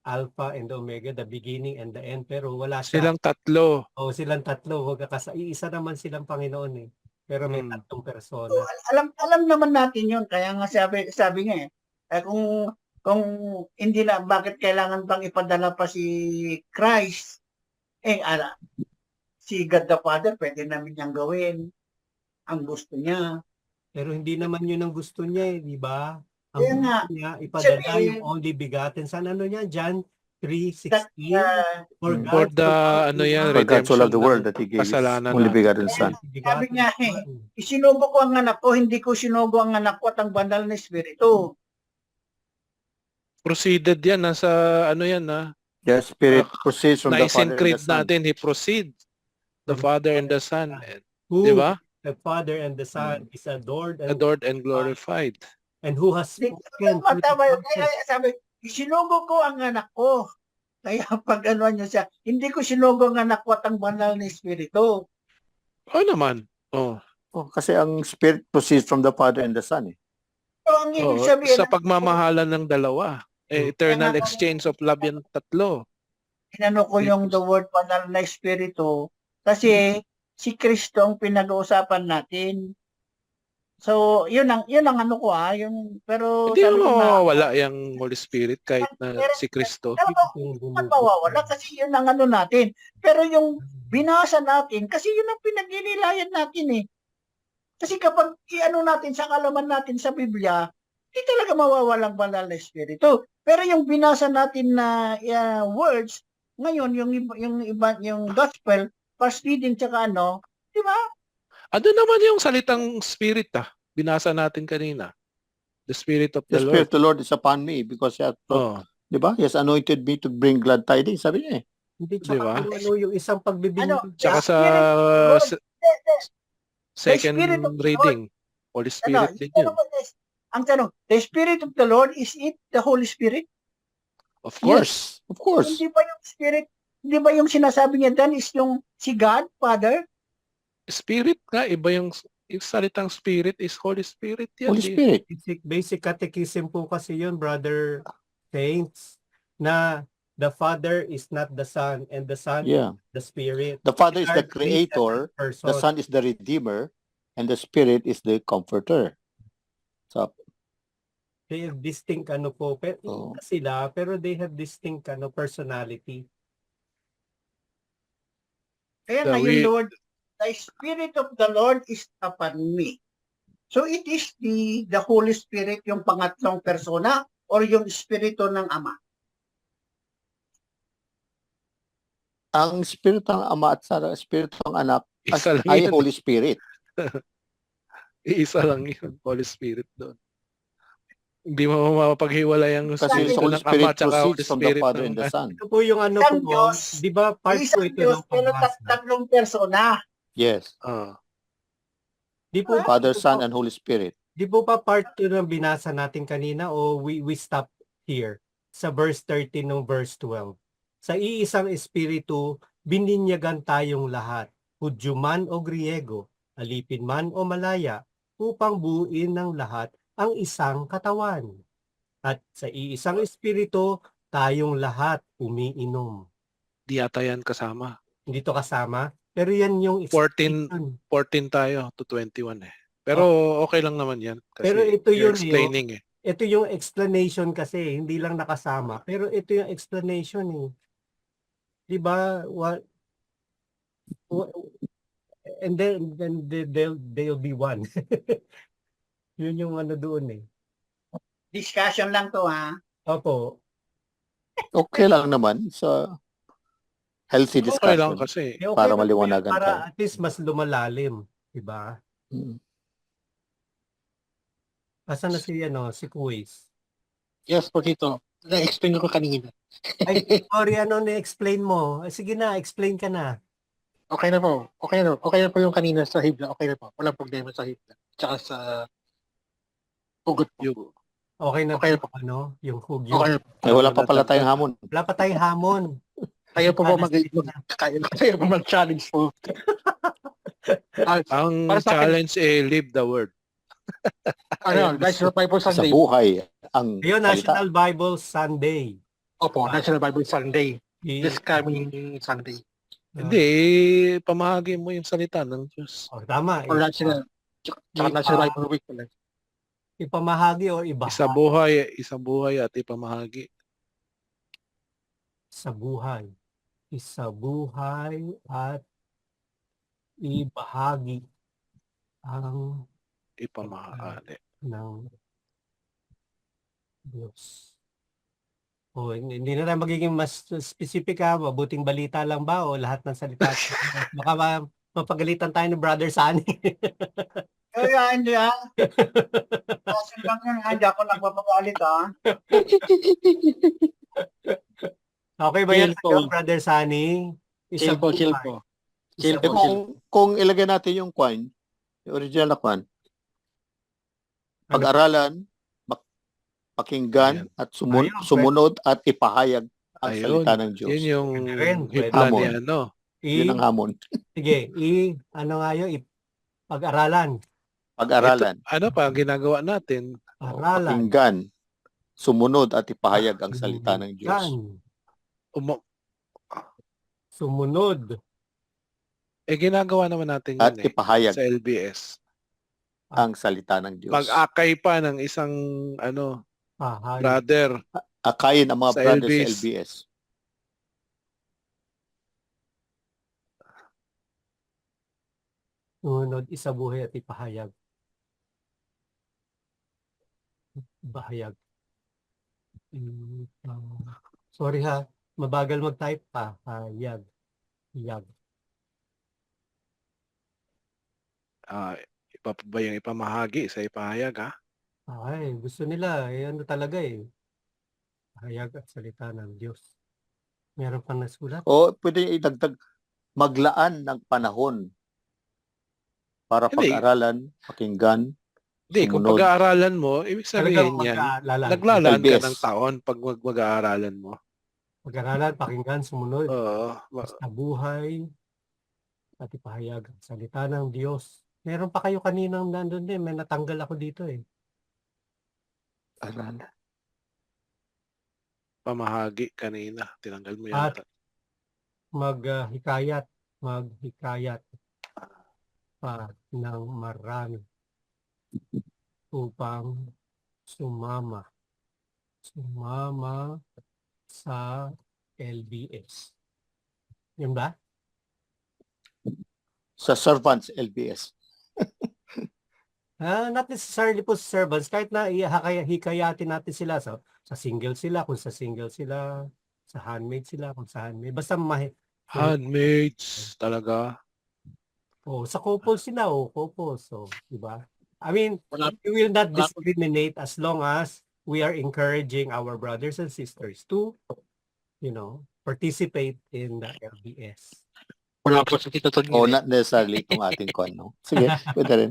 Alpha and Omega, the beginning and the end. Pero wala siya. Silang tatlo. Silang tatlo. Iisa naman silang Panginoon eh. Pero may tatlong persona. Alam naman natin yun. Kaya nga sabi nga kung hindi na, bakit kailangan bang ipadala pa si Christ? Si God the Father, pwede namin niyang gawin ang gusto niya. Pero hindi naman yun ang gusto niya eh, di ba? Ang Kaya nga, gusto niya, ipadala sabihin- yung only begotten son. Ano niya? John That, 3:16. For Mm. For God the, so loved ano the yan, For God so loved the redemption world ng that He gave His kasalanan only natin. begotten Son. Sabi niya isinugo ko ang anak ko, hindi ko sinugo ang anak ko at ang banal na Espiritu. Proceeded yan, nasa ano yan na, The Spirit proceeds from the Nicene Father and the Creed Son. natin, He proceeds. The Father and the Son. Who, Di ba? the Father and the Son is adored and, Adored and glorified. who has spoken through the Tama, prophets. kaya sabi, isinugo ko ang anak ko. Kaya pag ano niya siya, hindi ko sinugo ang anak ko at ang banal na Espiritu. Oo naman. Oh. Oh, kasi ang Spirit proceeds from the Father and the Son. Eh. So, ang ibig Oo. sabihin, Sa pagmamahalan ng dalawa. Eternal Kaya nga, exchange of love yan tatlo. inano ko yung the word banal na Espiritu kasi si Kristo ang pinag-uusapan natin. So, yun ang ano ko pero Hindi sabi mo ko na, mawawala yung Holy Spirit kahit na si Kristo. Yung Ba't mawawala? Kasi yun ang ano natin. Pero yung binasa natin, kasi yun ang pinaglililayan natin eh. Kasi kapag i-ano natin sa kalaman natin sa Biblia, hindi talaga mawawalang banal na Espiritu. Pero yung binasa natin na words, ngayon yung gospel, first reading tsaka di ba? Ano naman yung salitang Spirit binasa natin kanina? The Spirit of The the Spirit Lord. of the Lord is upon me because He has, Oh. di ba? He has anointed me to bring glad tidings. Sabi niya eh. Hindi Di ba? tsaka yung isang pagbibigay. Tsaka sa second Spirit of the reading, Holy Spirit din yun. Ang tanong, the Spirit of the Lord, is it the Holy Spirit? Of course. Of course. Hindi ba yung Spirit, hindi ba yung sinasabi niya dan is yung si God, Father? Spirit nga, iba yung salitang Spirit is Holy Spirit yan. Holy Spirit. Basic catechism po kasi yun, brother Saints, na the Father is not the Son, and the Son is Yeah. the Spirit. The Father is They the are three separate creator, the persons. Son is the redeemer, and the Spirit is the comforter. So, They have distinct po, pero oh, sila, pero they have distinct personality. Kaya So ngayon, we- Lord, the Spirit of the Lord is upon me. So it is the Holy Spirit yung pangatlong persona or yung Espiritu ng Ama? ang Espiritu ng Ama at sa Espiritu ng Anak Isa lang ay yun. Holy Spirit. Isa lang yun, Holy Spirit doon. Hindi mo mapaghiwalay ang Kasi Espiritu sa Holy ng Ama Spirit at saka Holy proceeds from the Spirit Father ng and the Son. Ito po yung Isang po, Diyos. di ba part po Isang ito Diyos, ng pero pagbasa? tatlong persona. Yes. Di po, Father, Son, and Holy Spirit. di po pa part 2 ng binasa natin kanina o we stop here sa verse 13 ng verse 12. Sa iisang espiritu, bininyagan tayong lahat, Hudyo man o Griego, alipin man o Malaya, upang buuin ng lahat ang isang katawan. At sa iisang espiritu, tayong lahat umiinom. Di yata yan kasama. Hindi to kasama, pero yan yung 14 explanation. 14 tayo to 21 eh. Pero okay lang naman yan. Kasi Pero ito you're yun eh, explaining eh. Ito yung explanation kasi, hindi lang nakasama. Pero ito yung explanation eh. Di ba? And then they'll be one. Yun yung doon eh. Discussion lang to, ha? Opo. Okay lang naman sa healthy Okay lang discussion kasi. Okay para lang po yun, maliwanagan para tayo. at least mas lumalalim. Diba? Mm. Asan na si Kuis? Yes po dito. Na-explain ko kanina. Ay, sorry, na-explain mo? Sige na, explain ka na. Okay na po. Okay na. Okay na po yung kanina sa hibla. Okay na po. Walang problema sa hibla. Tsaka sa hugot po. Yung, Okay na Okay po, yung hugyo. Okay na po. Eh, wala pa pala tayong hamon. Wala pa tayong hamon. Kayo po ba kayo po mag-challenge po? ang Para sa akin- challenge live the word. Ano, National Bible Sa Sunday. buhay ang Ayun, salita. National Bible Sunday. Opo, National Bible Sunday. I- This coming Sunday. Hindi, pamahagi mo yung salita ng Diyos. Oh, tama. Or National, tsaka National Bible Week pala. Ipamahagi o ibahagi. Isa buhay at ipamahagi. Sa buhay. Isa buhay at ibahagi ang Ipamahagi. ng Diyos. O, hindi na tayo magiging mas specific ha. Mabuting balita lang ba o lahat ng salita? Baka mapagalitan tayo ng Brother Sunny. Kaya hindi, ha? Kasi lang yun, ha? Hindi ako nagpapagalit, ha? Okay ba yan Chill sa'yo, po. Brother Sunny? Chill po, chill po. Chill Eh, po, chill. kung ilagay natin yung coin, yung original na coin, pag-aralan, pakinggan, at Ayun, sumunod at ipahayag ang Ayun. salita ng Diyos. Yun yung Rin, hibla pwede. ni ano. Yun ang hamon. Sige, ano nga yun? Pag-aralan. Pag-aralan, Ano pa ang ginagawa natin? Aralan. pakinggan, sumunod at ipahayag ang salita ng Diyos. Yan. Sumunod. Ginagawa naman natin At yun ipahayag sa LBS. ang salita ng Diyos. Mag-akay pa ng isang Pahayag. brother. Akayin ang mga Sa brothers LBS. sa LBS. Sumunod, isa buhay at ipahayag. Bahayag. Sorry ha, mabagal mag-type pa. Hayag. Hayag. Iba pa ba yung ipamahagi sa ipahayag ha? Ay, gusto nila. Ano talaga eh. Hayag at salita ng Diyos. Meron pang nasulat? O pwede idagdag, maglaan ng panahon para Hindi. pag-aralan, pakinggan. Hindi, kung Sumunod. pag-aaralan mo, ibig sabihin Talagang yan, mag-aalalan. naglalaan ka LBS. ng taon pag mag-aaralan mo. Pag-aralan, pakinggan, sumunod. Oo. Sa buhay at ipahayag ang salita ng Diyos. Meron pa kayo kaninang nandun din. May natanggal ako dito eh. Aral. pamahagi kanina. Tinanggal mo At yata. maghikayat pa ng marami upang sumama sa LBS. Yun ba? Sa servants, LBS. Not necessarily po sa servants, kahit na hikayatin natin sila sa single sila, kung sa single sila, sa handmaid sila, kung sa handmaid. Basta Handmaids talaga. sa couple sila, couple. So, di ba? I mean, Wala, we will not wala, discriminate as long as we are encouraging our brothers and sisters to, participate in the LBS. wala po sa Tito Tony. O not necessarily itong ating kon, no? Sige, pwede rin.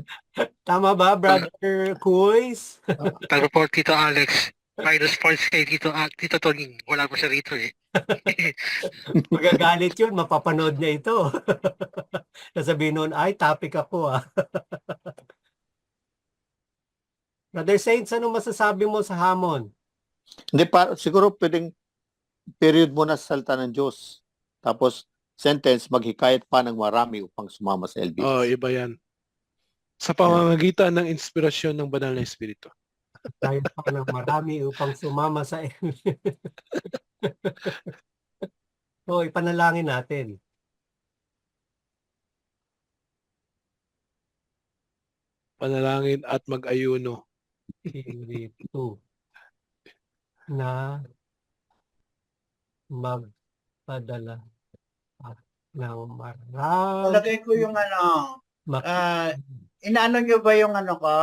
Tama ba, Brother Kuys? Tago po, Tito Alex. Minus points kay Tito Tony. Wala po siya rito eh. Magagalit yun, mapapanood niya ito. Nasabihin noon, ay, topic ako Brother Saints, anong masasabi mo sa hamon? Hindi, siguro pwedeng period muna sa salita ng Diyos. Tapos, sentence, maghikayat pa ng marami upang sumama sa LBS. Oh, iba yan. Sa pamamagitan ng inspirasyon ng Banal na Espiritu. Tayo pa ng marami upang sumama sa ipanalangin natin. Panalangin at mag-ayuno. Espiritu na magpadala ng marami. Palagay ko yung inaano nyo ba yung ko?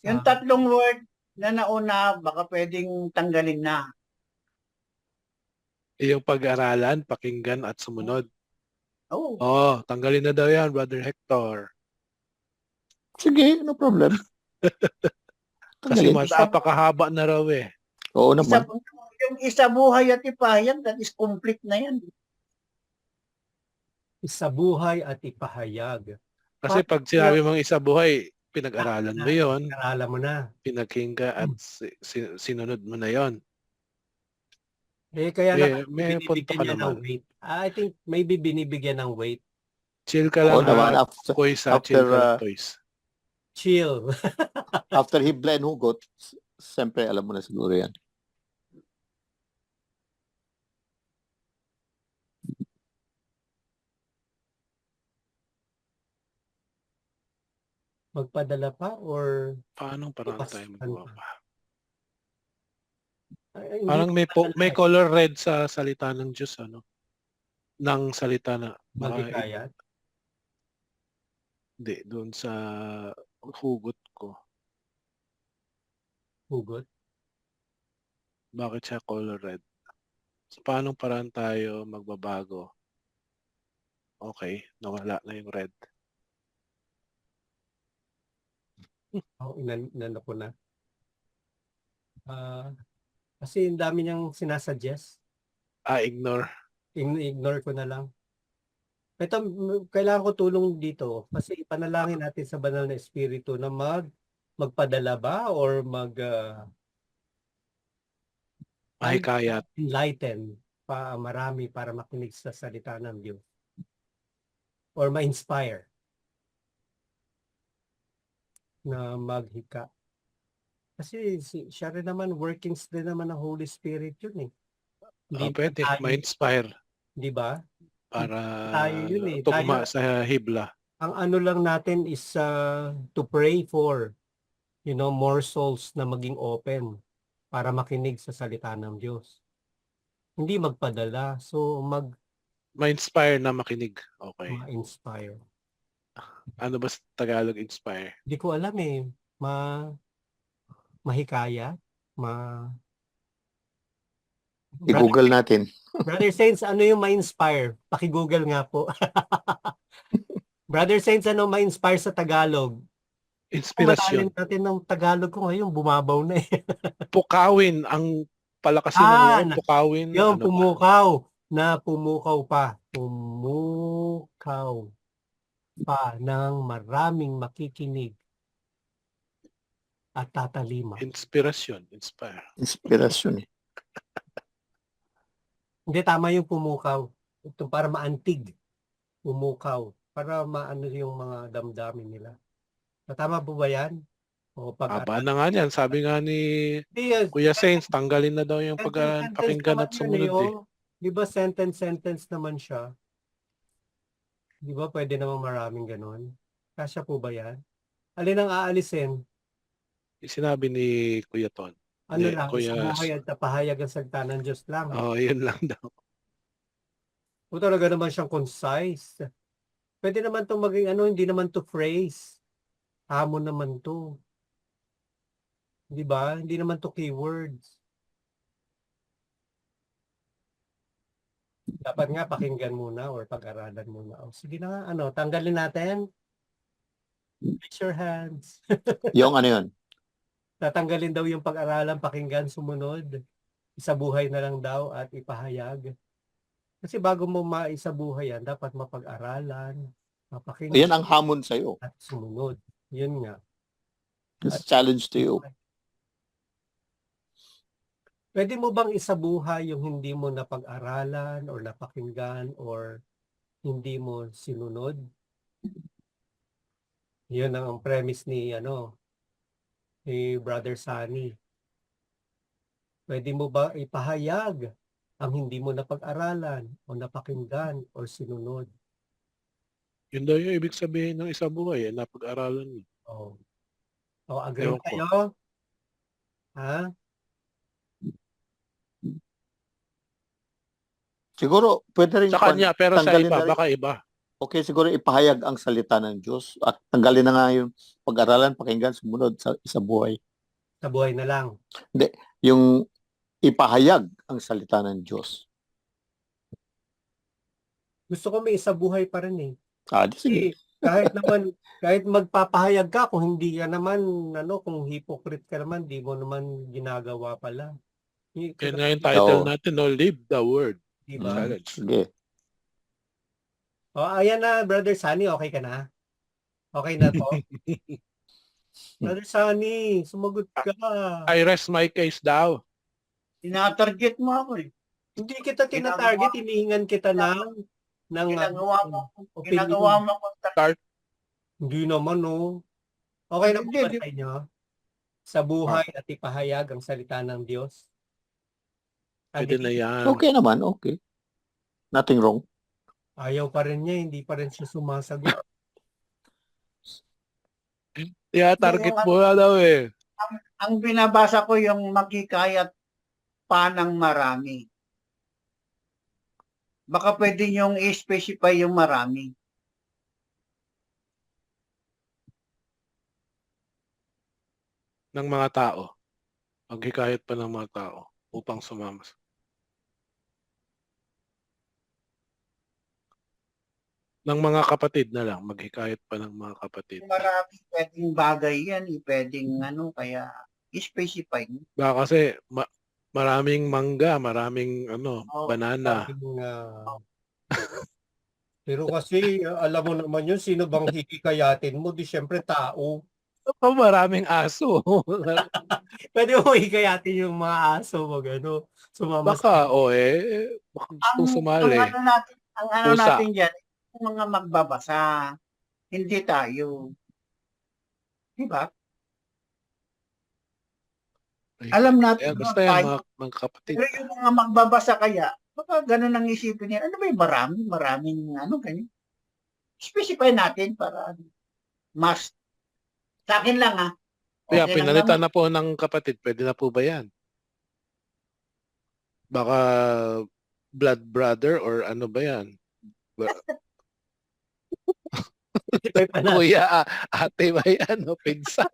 Yung tatlong word na nauna, baka pwedeng tanggalin na. Iyong pag-aralan, pakinggan at sumunod. Oh, Oh, tanggalin na daw yan, Brother Hector. Sige, no problem. Kasi Tanggalin. napakahaba na raw eh. Oo naman. yung isa buhay at ipahayag, that is complete na yan. Isa buhay at ipahayag. Kasi pag sinabi mong isa buhay, pinag-aralan mo yon, Pinag-aralan mo na. pinakinggan at sinunod mo na yon. Kaya may punto ka binibigyan niya ng naman. weight. I think maybe binibigyan ng weight. Chill ka Oo lang naman. ha. Kois ha, chill ka lang, Kois. Chill. After Hibla and Hugot, siyempre alam mo na siguro yan. Magpadala pa or Paano parang Bukas, tayo magawa pa? hindi Parang may color red sa salita ng Diyos, ano? Nang salita na. maghikayat. Hindi, doon sa hugot ko. Hugot. Bakit siya color red? So, paano parang tayo magbabago? Okay, nawala na yung red. Inano ko na. Kasi ang dami niyang sinasuggest. Ignore. Ignore ko na lang. Ito, kailangan ko tulong dito kasi panalangin natin sa banal na espiritu na magpadala ba or Mahikayat. enlighten pa marami para makinig sa salita ng Diyos. Or ma-inspire na maghika. Kasi siya rin naman, workings din naman ng Holy Spirit yun eh. Pwede, ma-inspire. Di ba? Para Tayo yun eh. tugma sa hibla. Ang ano lang natin is to pray for, more souls na maging open para makinig sa salita ng Diyos. Hindi magpadala. So, Ma-inspire na makinig. Okay. ma-inspire. Ano ba sa Tagalog inspire? Hindi ko alam eh. Mahikaya. I-google natin. Brother Saints, ano yung ma-inspire? Paki-google nga po. Brother Saints, ano ma-inspire sa Tagalog? Inspirasyon. Kumatalim natin ng Tagalog ko ngayon, bumabaw na eh. Pukawin ang palakasin ng loob. Pukawin. Yung ano pumukaw. Pumukaw pa. Pumukaw pa ng maraming makikinig at tatalima. Inspirasyon. Inspire. Inspirasyon eh. Hindi, tama yung pumukaw. Ito para maantig. Pumukaw. Para maano yung mga damdamin nila. Tama po ba yan? O Aba pag-aral? na nga yan. Sabi nga ni Hindi, Kuya Saints, tanggalin na daw yung sentence pakinggan naman at yun sumunod eh. oh. Di ba sentence naman siya? Di ba pwede naman maraming ganun? Kasya po ba yan? Alin ang aalisin? Sinabi ni Kuya Ton. Ano Ni lang, Kuya, isabuhay at napahayag ang salita ng Diyos lang. yun lang daw. O talaga naman siyang concise. Pwede naman itong maging ano, hindi naman to phrase. Hamon naman to. Di ba? Hindi naman to keywords. Dapat nga pakinggan muna or pag-aralan muna. O, sige na nga, ano, tanggalin natin. Raise your hands. Yung ano yun? Tatanggalin daw yung pag-aralan, pakinggan, sumunod. Isabuhay na lang daw at ipahayag. Kasi bago mo maisabuhay yan, dapat mapag-aralan, mapakinggan Yan ang hamon sa'yo. at sumunod. Yun nga. It's a challenge to you. Pwede mo bang isabuhay yung hindi mo napag-aralan or napakinggan or hindi mo sinunod? Yun ang premise ni ni Brother Sunny. Pwede mo ba ipahayag ang hindi mo napag-aralan o napakinggan o sinunod? Yun daw yung ibig sabihin ng isa buhay, napag-aralan mo. Oh. O, agree Ewan ko. kayo? Ha? Siguro, pwede rin Sa kanya, pero sa tanggalin iba, na rin. baka iba. Okay, siguro ipahayag ang salita ng Diyos at tanggalin na nga yung pag-aralan, pakinggan, sumunod sa buhay. Sa buhay na lang. Yung ipahayag ang salita ng Diyos. Gusto ko may isabuhay pa rin eh. Di sige. Kahit magpapahayag ka, kung hindi ka naman, kung hypocrite ka naman, di mo naman ginagawa pala. Yan nga yung title Oo. natin, no? Live the Word. Diba? Challenge. Sige. O, ayan na, Brother Sunny, okay ka na? Okay na to? Brother Sunny, sumagot ka. I rest my case daw. Tinatarget mo ako eh. Hindi kita tinatarget, hinihingan kita ng Ginagawa mo ko Hindi naman, no. Okay na po Hindi, ba di- sa inyo? Sa buhay at ipahayag ang salita ng Diyos? Pwede na yan. Okay naman, okay. Nothing wrong. Ayaw pa rin niya, hindi pa rin siya sumasagot. Yeah, target mo na daw eh. ang binabasa ko yung makikayat pa ng marami. Baka pwede niyong i-specify yung marami. Ng mga tao. Maghikayat pa ng mga tao upang sumama. Ng mga kapatid na lang. Maghikayat pa ng mga kapatid. Marami pwedeng bagay yan, pwedeng kaya i-specify. Baka kasi maraming mangga, maraming Oh, banana. Pero kasi, alam mo naman yun, sino bang hihikayatin mo? Di syempre tao. Maraming aso. Pwede mo hikayatin yung mga aso mo, sumama Baka, baka gustong sumali. Ang ano Pusa. natin dyan, yung mga magbabasa, hindi tayo. Diba? Alam natin, Basta yan, mga kapatid. pero yung mga magbabasa kaya, baka ganun ang isipin niya. Ano ba yung maraming ganyan. Specify natin para mas. Sa akin lang Kaya Okay lang pinalitan naman. na po ng kapatid. Pwede na po ba yan? Baka blood brother or ano ba yan? Kuya, ate ba yan? O pinsan?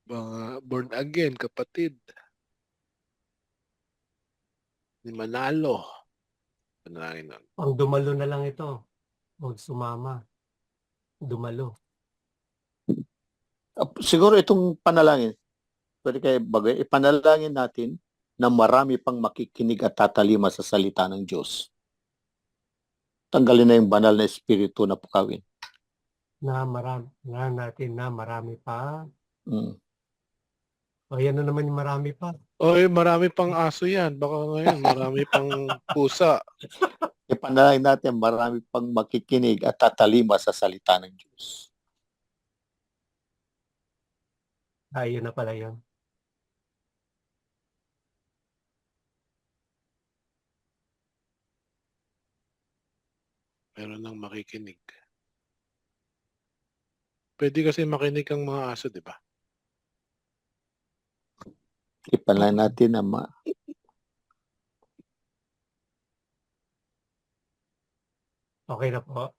Mga born again, kapatid. Ni Manalo. Panalangin nun. Ang dumalo na lang ito. Huwag sumama. Dumalo. Siguro itong panalangin, pwede kayo bagay, ipanalangin natin na marami pang makikinig at tatalima sa salita ng Diyos. Tanggalin na yung banal na espiritu na pukawin. Na marami pa. Mm. O yan na naman yung marami pa. Oy, marami pang aso yan. Baka ngayon, marami pang pusa. Ipanalangin natin marami pang makikinig at tatalima sa salita ng Diyos. Ayun na pala yun. Meron nang makikinig. Pwede kasi makinig ang mga aso, di ba? Ipanalangin natin na Okay na po.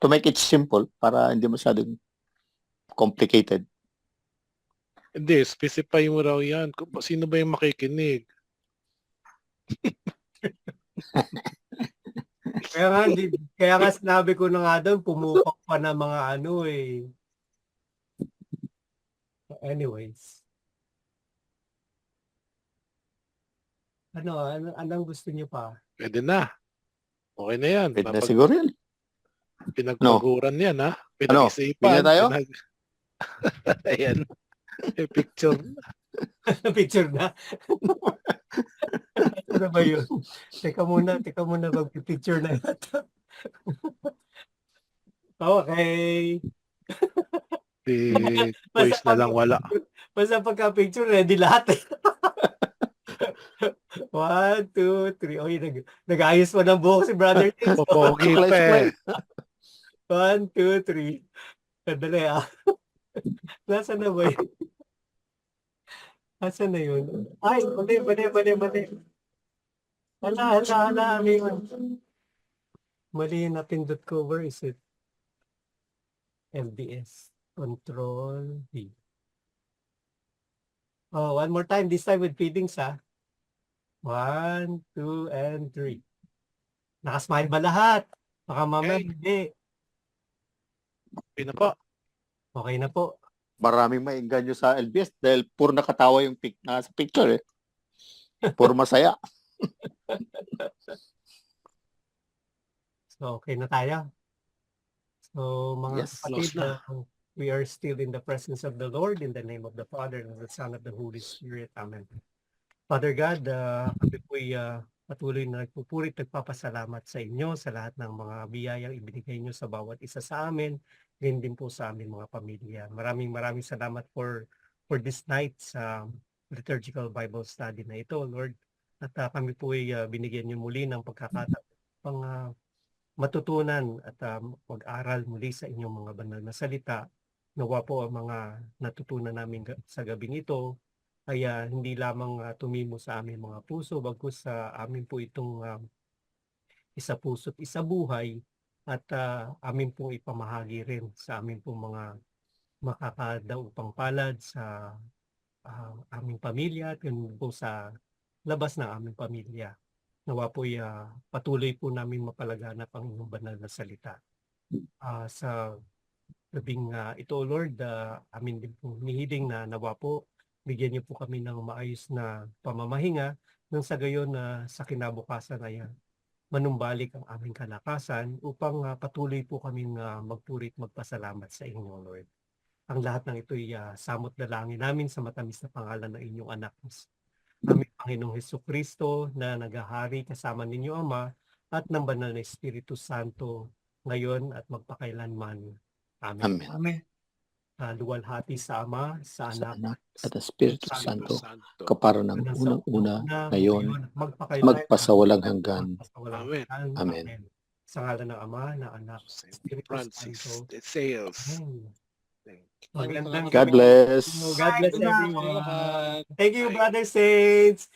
to make it simple para hindi masyadong complicated. Hindi, specify mo raw yan. Sino ba yung makikinig? Kaya nga sinabi ko na nga doon, pumupak pa na mga ano eh. Anyways. Anong gusto niyo pa? Pwede na. Okay na yan. Pwede na siguro yan. Pinagpaguran yan, ha? Ano? Pinag-isipan. Pili tayo? Ayan. May picture. Picture na. Ano ba yun? Teka muna, mag-picture na yata. Okay. Si voice na lang wala. Basta pagka-picture, ready lahat. 1, 2, 3. Oy, nag-ayos pa ng buhok si Brother Tins. Popogi pa eh. 1, 2, 3. Kadali ah. Nasaan na ba yun? Nasaan na yun? Ay, mali. Hala. Mali yung napindot ko. Where is it? LDS. Control V. Oh, one more time. This time with feedings, ha? 1, 2, and 3. Nakasmile ba lahat? Baka mamaya Okay. hindi. Okay na po. Okay na po. Maraming maingganyo sa LBS dahil puro nakatawa yung nasa picture eh. Puro masaya. So, okay na tayo. So, mga Yes, kapatid, close na. we are still in the presence of the Lord in the name of the Father and the Son of the Holy Spirit. Amen. Father God, kami po'y patuloy na nagpupurit, nagpapasalamat sa inyo sa lahat ng mga biyayang ibinigay nyo sa bawat isa sa amin, ganyan din po sa aming mga pamilya. Maraming salamat for this night's liturgical Bible study na ito, Lord. At kami po'y binigyan nyo muli ng pagkakataon pang matutunan at mag-aral muli sa inyong mga banal na salita. Nawa po ang mga natutunan namin sa gabing ito ay hindi lamang tumimo sa aming mga puso, bagkus sa amin po itong isa puso't isa buhay at amin pong ipamahagi rin sa amin pong mga makakadaupang palad sa aming pamilya at yun po sa labas ng aming pamilya. Nawa po'y patuloy po namin mapalaganap ang inyong banal na salita. Sa gabing ito, Lord, amin din po hinihiling na nawa po, bigyan niyo po kami ng maayos na pamamahinga nang sa gayon na sa kinabukasan ay manumbalik ang aming kalakasan upang patuloy po kaming magpurit magpasalamat sa inyo, Lord. Ang lahat ng ito ay samot dalangin namin sa matamis na pangalan ng inyong anak, aming Panginoong Hesukristo na naghahari kasama ninyo Ama at ng banal na Espiritu Santo ngayon at magpakailanman. Amen. Amen. Luwalhati sa Ama, sa Sa Anak, Anak at Espiritu Santo. Santo, kapara ng unang-una, ngayon, magpasawalang hanggan. Amen. Amen. Sa ngalan ng Ama, ng Anak, Saint Espiritu Francis Santo. de Sales. Amen. Thank Magandang God bless. God bless Bye. everyone. Thank you, Brother Saints.